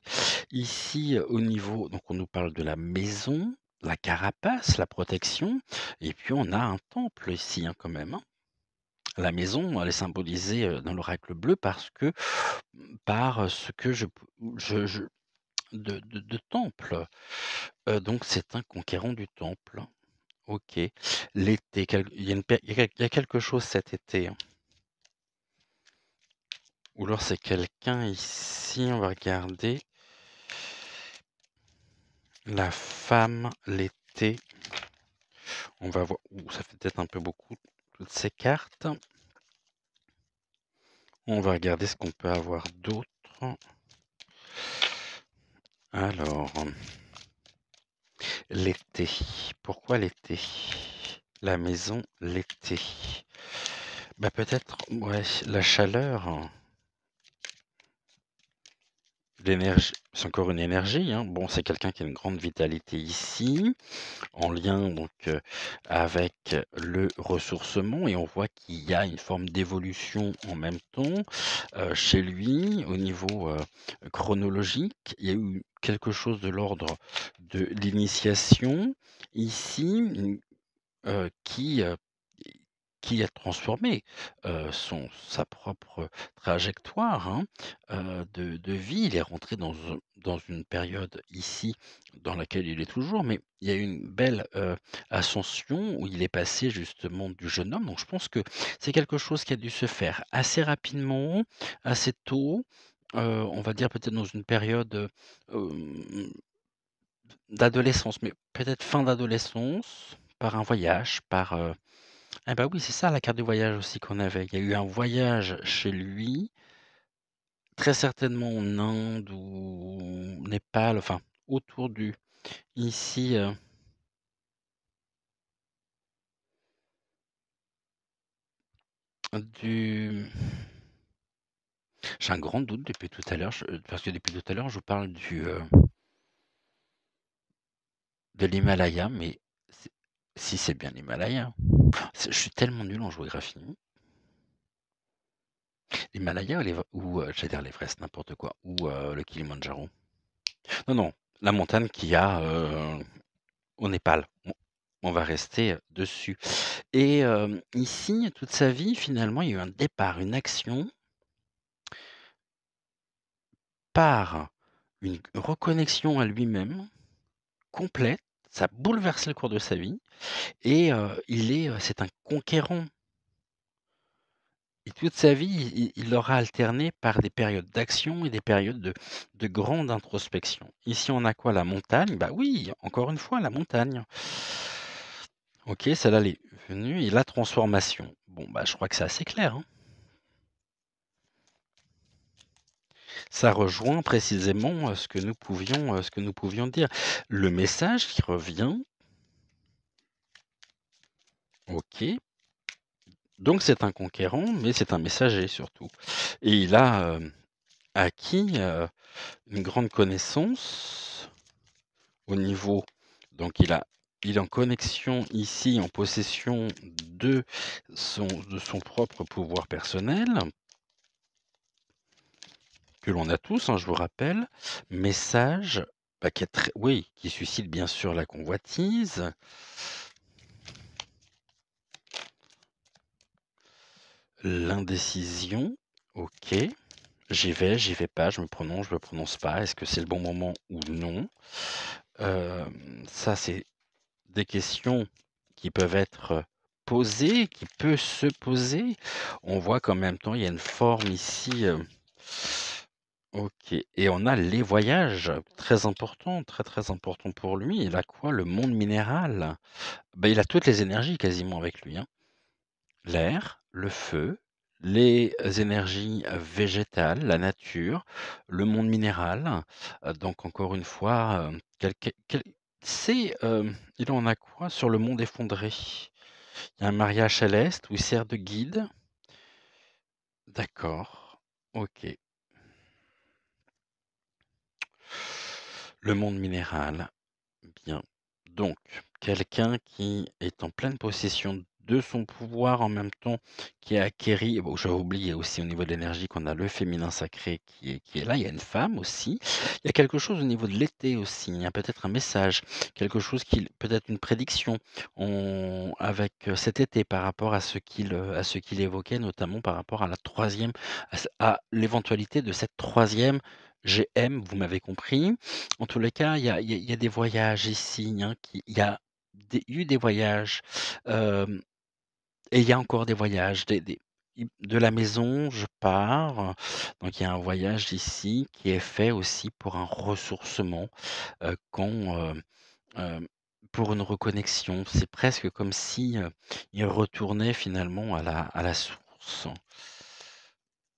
Ici, au niveau donc on nous parle de la maison, la carapace, la protection et puis on a un temple ici, hein, quand même, hein. La maison, elle est symbolisée, dans l'oracle bleu parce que par, ce que je de temple. Donc c'est un conquérant du temple. OK. L'été, il y a une pér il y a quelque chose cet été, hein. Ou alors c'est quelqu'un ici, on va regarder. La femme, l'été. On va voir ouh, ça fait peut-être un peu beaucoup, toutes ces cartes. On va regarder ce qu'on peut avoir d'autre. Alors, l'été. Pourquoi l'été? La maison, l'été. Bah, peut-être, ouais, la chaleur, l'énergie, c'est encore une énergie, hein. Bon, c'est quelqu'un qui a une grande vitalité ici, en lien donc, avec le ressourcement et on voit qu'il y a une forme d'évolution en même temps, chez lui au niveau, chronologique. Il y a eu quelque chose de l'ordre de l'initiation ici, qui, qui a transformé, sa propre trajectoire, hein, de vie. Il est rentré dans une période ici dans laquelle il est toujours, mais il y a eu une belle, ascension où il est passé justement du jeune homme. Donc je pense que c'est quelque chose qui a dû se faire assez rapidement, assez tôt, on va dire peut-être dans une période, d'adolescence, mais peut-être fin d'adolescence, par un voyage, par, ah bah, oui, c'est ça la carte du voyage aussi qu'on avait. Il y a eu un voyage chez lui, très certainement en Inde ou Népal, enfin autour du ici, du j'ai un grand doute depuis tout à l'heure, parce que depuis tout à l'heure je vous parle de l'Himalaya, mais c'est si c'est bien l'Himalaya. Je suis tellement nul en géographie. L'Himalaya ou j'allais dire l'Everest, n'importe quoi, ou le Kilimandjaro. Non, non, la montagne qu'il y a, au Népal. On va rester, dessus et ici, toute sa vie, finalement, il y a eu un départ, une action par une reconnexion à lui-même complète. Ça a bouleversé le cours de sa vie et c'est un conquérant et toute sa vie, il aura alterné par des périodes d'action et des périodes de grande introspection. Ici, on a quoi? La montagne? Bah oui, encore une fois, la montagne. OK, celle-là, elle est venue et la transformation. Bon, bah, je crois que c'est assez clair, hein. Ça rejoint précisément, ce que nous pouvions dire. Le message qui revient, OK, donc c'est un conquérant, mais c'est un messager surtout et il a, acquis, une grande connaissance au niveau donc il est en connexion ici, en possession de son propre pouvoir personnel, que l'on a tous, hein, je vous rappelle. Message, bah, qui est très oui, qui suscite bien sûr la convoitise. L'indécision, OK. J'y vais pas, je me prononce pas. Est-ce que c'est le bon moment ou non? Ça, c'est des questions qui peuvent être posées, qui peut se poser. On voit qu'en même temps, il y a une forme ici, OK et on a les voyages, très important, très, très important pour lui. Il a quoi? Le monde minéral. Bah, il a toutes les énergies quasiment avec lui, hein. L'air, le feu, les énergies, végétales, la nature, le monde minéral, donc encore une fois, il en a quoi sur le monde effondré? Il y a un mariage céleste où il sert de guide? D'accord, OK. Le monde minéral. Bien. Donc, quelqu'un qui est en pleine possession de son pouvoir, en même temps, qui a acquéri bon, j'avais oublié aussi au niveau de l'énergie qu'on a le féminin sacré qui est là. Il y a une femme aussi. Il y a quelque chose au niveau de l'été aussi. Il y a peut-être un message, quelque chose qui peut-être une prédiction avec, cet été par rapport à ce qu'il évoquait, notamment par rapport à la troisième, à l'éventualité de cette troisième GM, vous m'avez compris. En tous les cas, il y a des voyages ici, hein, il y a eu des voyages, hem et il y a encore des voyages, de la maison, je pars, donc il y a un voyage ici qui est fait aussi pour un ressourcement, quand, hem, pour une reconnexion. C'est presque comme si, il retournait finalement à la source.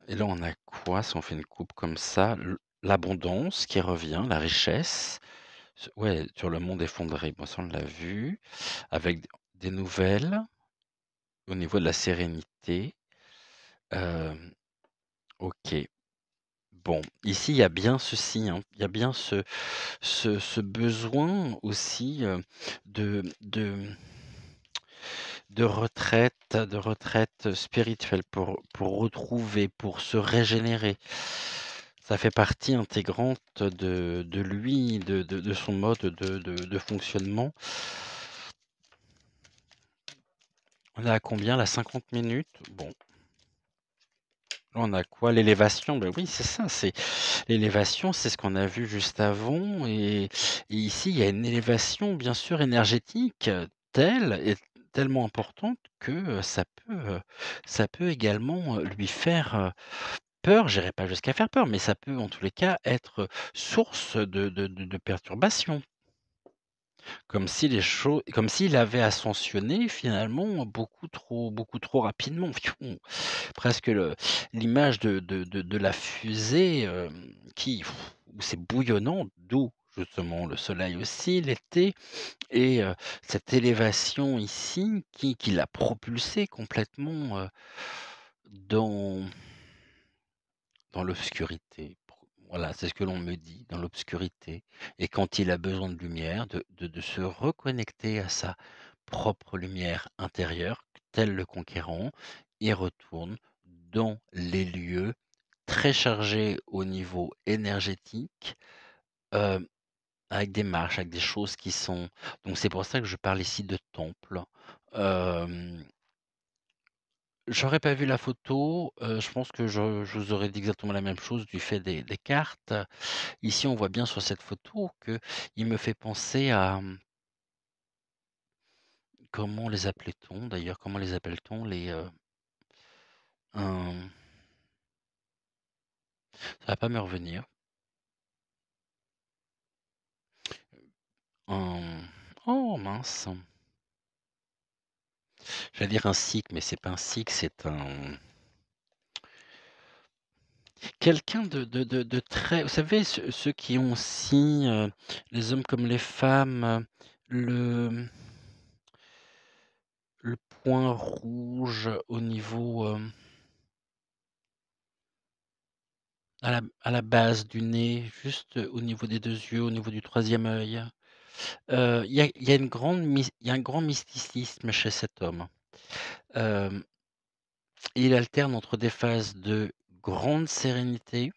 Et là, on a quoi si on fait une coupe comme ça? L'abondance qui revient, la richesse. Ouais, sur le monde effondré, bon ça on l'a vu, avec des nouvelles au niveau de la sérénité. Hem, OK. Bon, ici, il y a bien ceci, hein, il y a bien ce besoin aussi, de retraite spirituelle pour retrouver, pour se régénérer. Ça fait partie intégrante de lui, de son mode de fonctionnement. On est à combien là? 50 minutes? Bon, là on a quoi? L'élévation? Ben oui, c'est ça, c'est l'élévation, c'est ce qu'on a vu juste avant et ici, il y a une élévation bien sûr énergétique, telle et tellement importante que, ça peut également, lui faire, peur. J'irai pas jusqu'à faire peur, mais ça peut en tous les cas être, source de perturbations. Comme s'il avait ascensionné finalement beaucoup trop rapidement. Fiou. Presque l'image de la fusée, qui où c'est bouillonnant, d'où justement le soleil aussi l'été et cette élévation ici qui l'a propulsé complètement, dans l'obscurité. Voilà, c'est ce que l'on me dit, dans l'obscurité et quand il a besoin de lumière, de se reconnecter à sa propre lumière intérieure, tel le conquérant, il retourne dans les lieux très chargés au niveau énergétique, heu, avec des marches, avec des choses qui sont donc c'est pour ça que je parle ici de temple. Hem J'aurais pas vu la photo, je pense que je vous aurais dit exactement la même chose du fait des cartes. Ici, on voit bien sur cette photo qu'il me fait penser à, comment les appelait-on d'ailleurs? Comment les appelle-t-on hem, ça va pas me revenir. Oh mince! J'allais dire un sikh, mais c'est pas un sikh, c'est un quelqu'un de très vous savez ceux qui ont aussi, les hommes comme les femmes, le point rouge au niveau, à la base du nez, juste au niveau des 2 yeux, au niveau du troisième œil. Il y a il y a un grand mysticisme chez cet homme. Hem, il alterne entre des phases de grande sérénité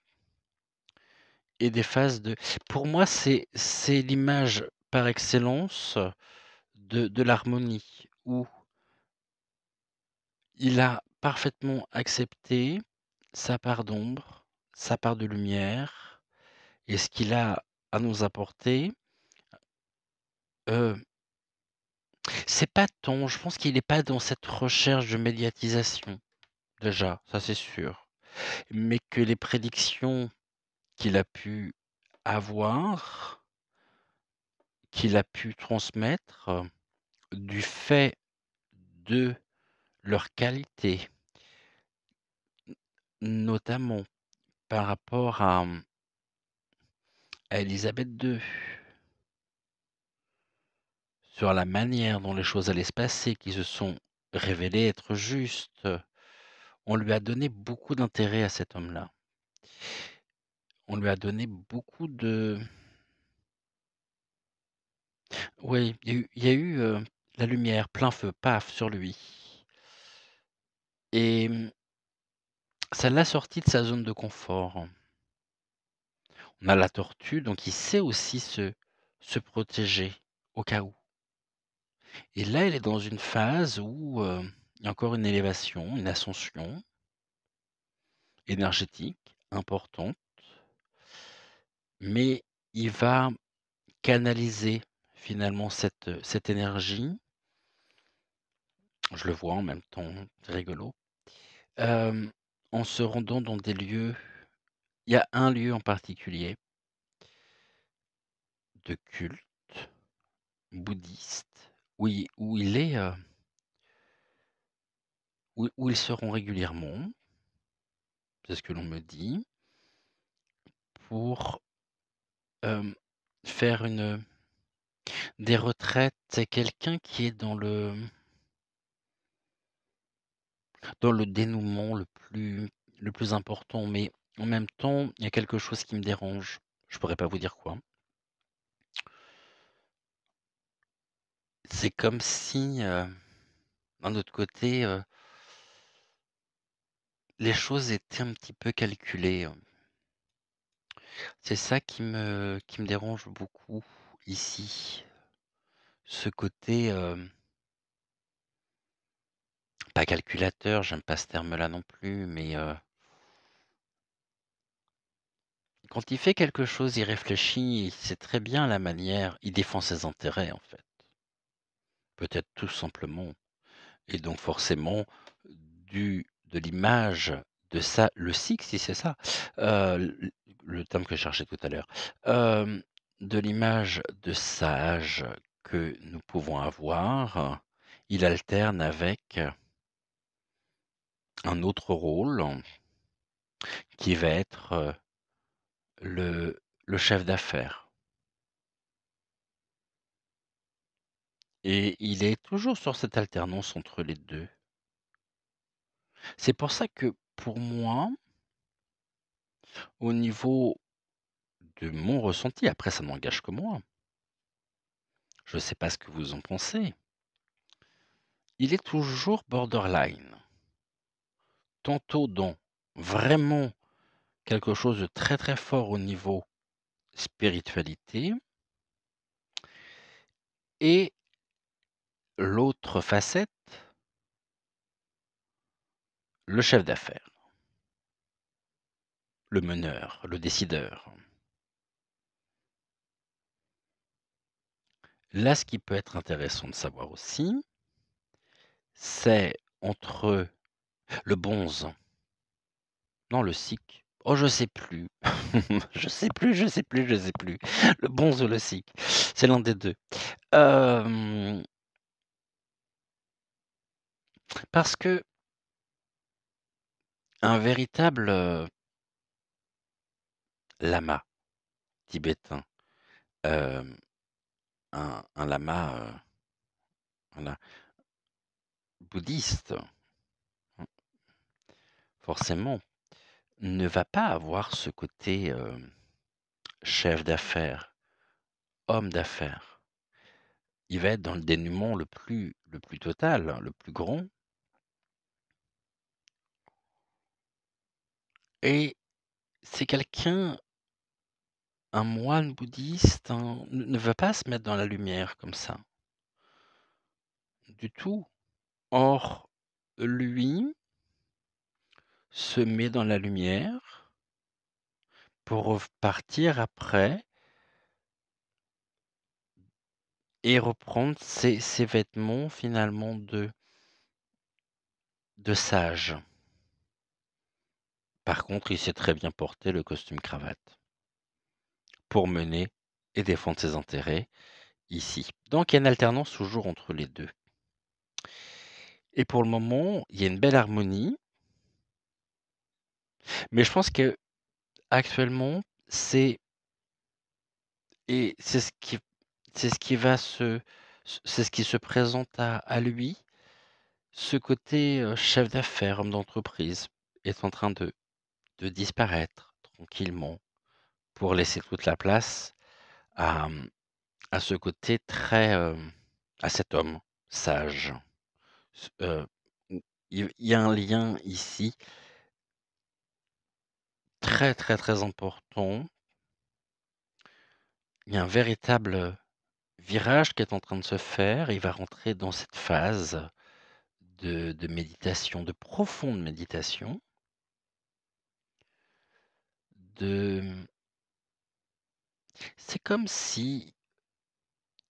et des phases de pour moi, c'est l'image par excellence de l'harmonie, où il a parfaitement accepté sa part d'ombre, sa part de lumière et ce qu'il a à nous apporter. Heu, c'est pas tant je pense qu'il est pas dans cette recherche de médiatisation, déjà, ça c'est sûr. Mais que les prédictions qu'il a pu avoir, qu'il a pu transmettre, du fait de leur qualité, notamment par rapport à Élisabeth II, sur la manière dont les choses allaient se passer, qui se sont révélées être justes. On lui a donné beaucoup d'intérêt à cet homme-là. On lui a donné beaucoup de oui, il y a eu la lumière, plein feu, paf, sur lui et ça l'a sorti de sa zone de confort. On a la tortue, donc il sait aussi se protéger au cas où et là, elle est dans une phase où, il y a encore une élévation, une ascension énergétique importante, mais il va canaliser finalement cette énergie. Je le vois en même temps, c'est rigolo. Hem, en se rendant dans des lieux il y a un lieu en particulier de culte, bouddhiste où il est, où ils se rend régulièrement, c'est ce que l'on me dit, pour, hem, faire des retraites. C'est quelqu'un qui est dans le dénouement le plus important, mais en même temps, il y a quelque chose qui me dérange. Je pourrais pas vous dire quoi. C'est comme si, d'un autre côté, les choses étaient un petit peu calculées. C'est ça qui me dérange beaucoup ici. Ce côté, pas calculateur, j'aime pas ce terme-là non plus, mais, quand il fait quelque chose, il réfléchit, il sait très bien la manière, il défend ses intérêts, en fait. Peut-être tout simplement. Et donc forcément, de l'image de ça le sikh, si c'est ça, le terme que je cherchais tout à l'heure, hem, de l'image de sage que nous pouvons avoir, il alterne avec un autre rôle qui va être, le chef d'affaires et il est toujours sur cette alternance entre les 2. C'est pour ça que pour moi, au niveau de mon ressenti, après ça n'engage que moi. Je ne sais pas ce que vous en pensez. Il est toujours borderline. Tantôt dans vraiment quelque chose de très, très fort au niveau spiritualité et l'autre facette, le chef d'affaires, le meneur, le décideur. Là, ce qui peut être intéressant de savoir aussi, c'est entre le bonze, non le sikh, oh je sais plus, je sais plus, je sais plus, je sais plus, le bonze ou le sikh, c'est l'un des 2. Hem, parce que un véritable, lama tibétain, hem, un lama, voilà, bouddhiste, forcément, ne va pas avoir ce côté, chef d'affaires, homme d'affaires. Il va être dans le dénuement le plus total, hein, le plus grand et c'est quelqu'un un moine bouddhiste, ne va pas se mettre dans la lumière comme ça, du tout. Or, lui se met dans la lumière pour repartir après et reprendre ses vêtements finalement de sage. Par contre, il sait très bien porter le costume cravate pour mener et défendre ses intérêts ici. Donc il y a une alternance toujours entre les 2. Et pour le moment, il y a une belle harmonie, mais je pense qu'actuellement, c'est c'est ce qui va c'est ce qui se présente à lui. Ce côté, chef d'affaires, homme d'entreprise est en train de disparaître tranquillement pour laisser toute la place à, à ce côté très, à cet homme sage. S où il y a un lien ici très, très, très important. Il y a un véritable, virage qui est en train de se faire. Il va rentrer dans cette phase de méditation, de profonde méditation, de c'est comme si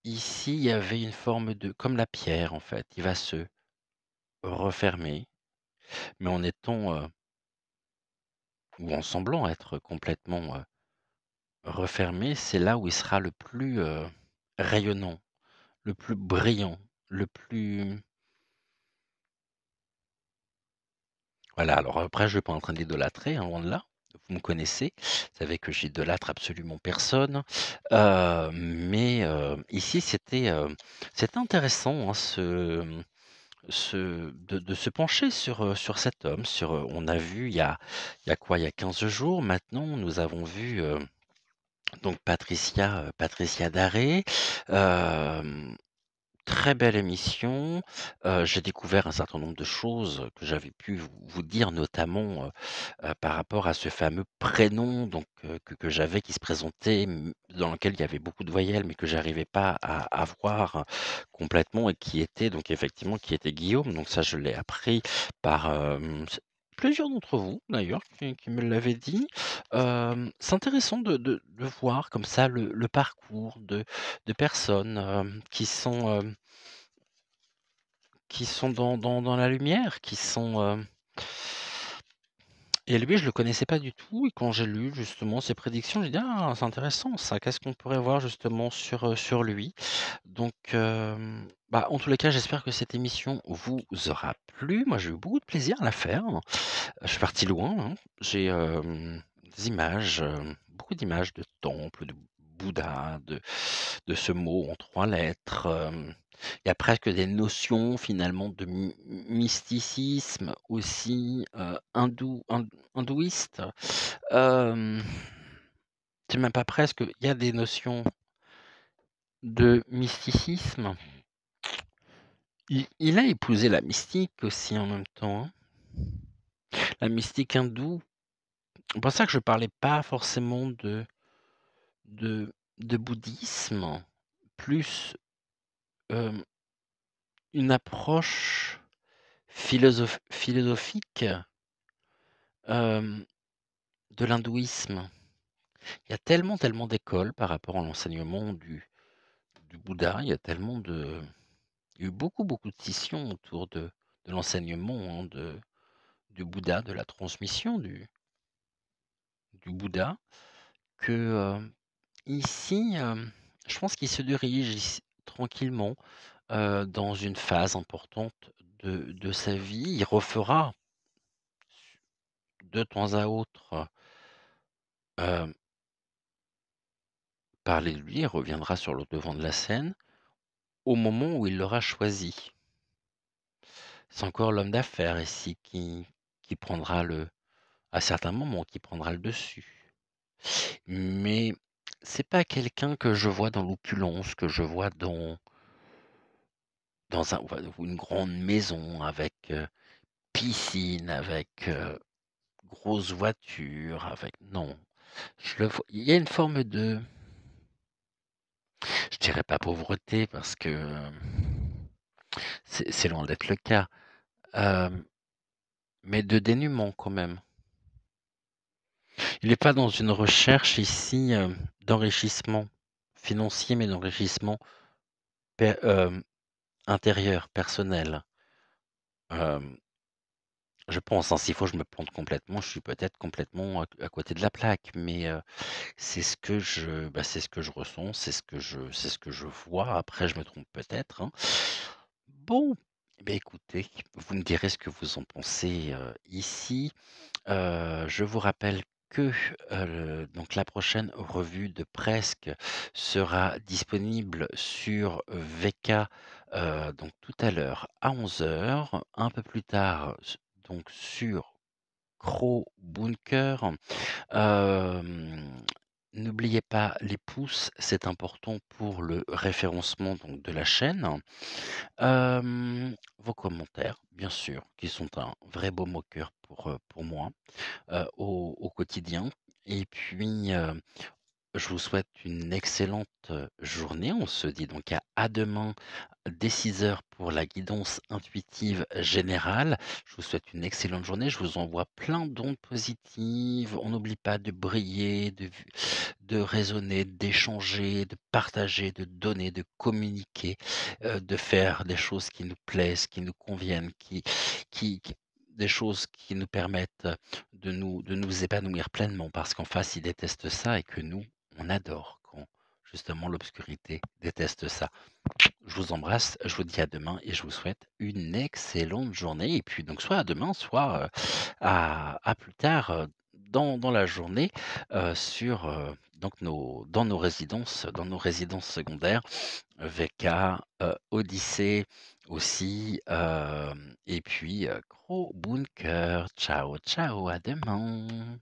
ici, il y avait une forme de comme la pierre en fait, il va se refermer, mais en étant, ou en semblant être complètement, refermé, c'est là où il sera le plus, rayonnant, le plus brillant, le plus voilà, alors après je suis pas en train d'idolâtrer, hein, loin de là. Vous me connaissez, vous savez que j'idolâtre absolument personne, mais ici c'était intéressant, hein, de se pencher sur cet homme, on a vu il y a quoi? Il y a 15 jours maintenant, nous avons vu, donc Patricia Daré, hem très belle émission, j'ai découvert un certain nombre de choses que j'avais pu vous dire notamment, par rapport à ce fameux prénom donc que j'avais qui se présentait, dans lequel il y avait beaucoup de voyelles mais que j'arrivais pas à voir complètement et qui était donc effectivement qui était Guillaume. Donc ça je l'ai appris par, plusieurs d'entre vous d'ailleurs qui me l'avaient dit. C'est intéressant de voir comme ça le parcours de personnes, qui sont dans la lumière, qui sont, et lui, je le connaissais pas du tout et quand j'ai lu justement ses prédictions, j'ai dit: «Ah, c'est intéressant ça, qu'est-ce qu'on pourrait voir justement sur lui?» Donc bah, en tous les cas, j'espère que cette émission vous aura plu. Moi, j'ai eu beaucoup de plaisir à la faire. Je suis parti loin, hein. J'ai, des images, beaucoup d'images de temples, de Bouddha, de ce mot en 3 lettres, il y a presque des notions finalement de mysticisme aussi, hindouiste. Hem, c'est même pas presque, il y a des notions de mysticisme. Il a épousé la mystique aussi en même temps, hein. La mystique hindoue. C'est pour ça que je parlais pas forcément de bouddhisme, plus, hem, une approche philosophique, hem, de l'hindouisme. Il y a tellement, tellement d'écoles par rapport à l'enseignement du Bouddha. Il y a eu beaucoup, beaucoup de scissions autour de l'enseignement, hein, du Bouddha, de la transmission du Bouddha que, ici, je pense qu'il se dirige tranquillement, dans une phase importante de sa vie. Il refera de temps à autre, heu, parler de lui. Il reviendra sur le devant de la scène au moment où il l'aura choisi. C'est encore l'homme d'affaires ici qui prendra à certains moments, qui prendra le dessus. Mais c'est pas quelqu'un que je vois dans l'opulence, que je vois dans une grande maison avec, piscine, avec, grosse voiture, avec non. Je le vois il y a une forme de je dirais pas pauvreté parce que, c'est loin d'être le cas, hem, mais de dénuement quand même. Il n'est pas dans une recherche ici, d'enrichissement financier, mais d'enrichissement per intérieur, personnel. Hem, je pense, hein, s'il faut je me plante complètement, je suis peut-être complètement à côté de la plaque, mais c'est ce que je ressens, c'est ce que je vois. Après je me trompe peut-être, hein. Bon, eh beh, écoutez, vous me direz ce que vous en pensez, ici. Je vous rappelle que, donc la prochaine revue de Presque sera disponible sur VK, donc tout à l'heure à 11 heures, un peu plus tard donc sur Cro Bunker. Hem, n'oubliez pas les pouces, c'est important pour le référencement donc de la chaîne. Vos commentaires, bien sûr, qui sont un vrai beau moqueur pour moi, au quotidien et puis, je vous souhaite une excellente, journée. On se dit donc à demain dès 6 heures pour la guidance intuitive générale. Je vous souhaite une excellente journée. Je vous envoie plein d'ondes positives. On n'oublie pas de briller, de raisonner, d'échanger, de partager, de donner, de communiquer, de faire des choses qui nous plaisent, qui nous conviennent, qui des choses qui nous permettent de nous épanouir pleinement parce qu'en face, ils détestent ça et que nous, on adore quand Justement, l'obscurité déteste ça. Je vous embrasse, je vous dis à demain et je vous souhaite une excellente journée et puis donc soit à demain, soit, à plus tard, dans la journée, sur, donc nos résidences secondaires, VK, Odyssée aussi, et puis, gros bunker. Ciao, ciao, à demain.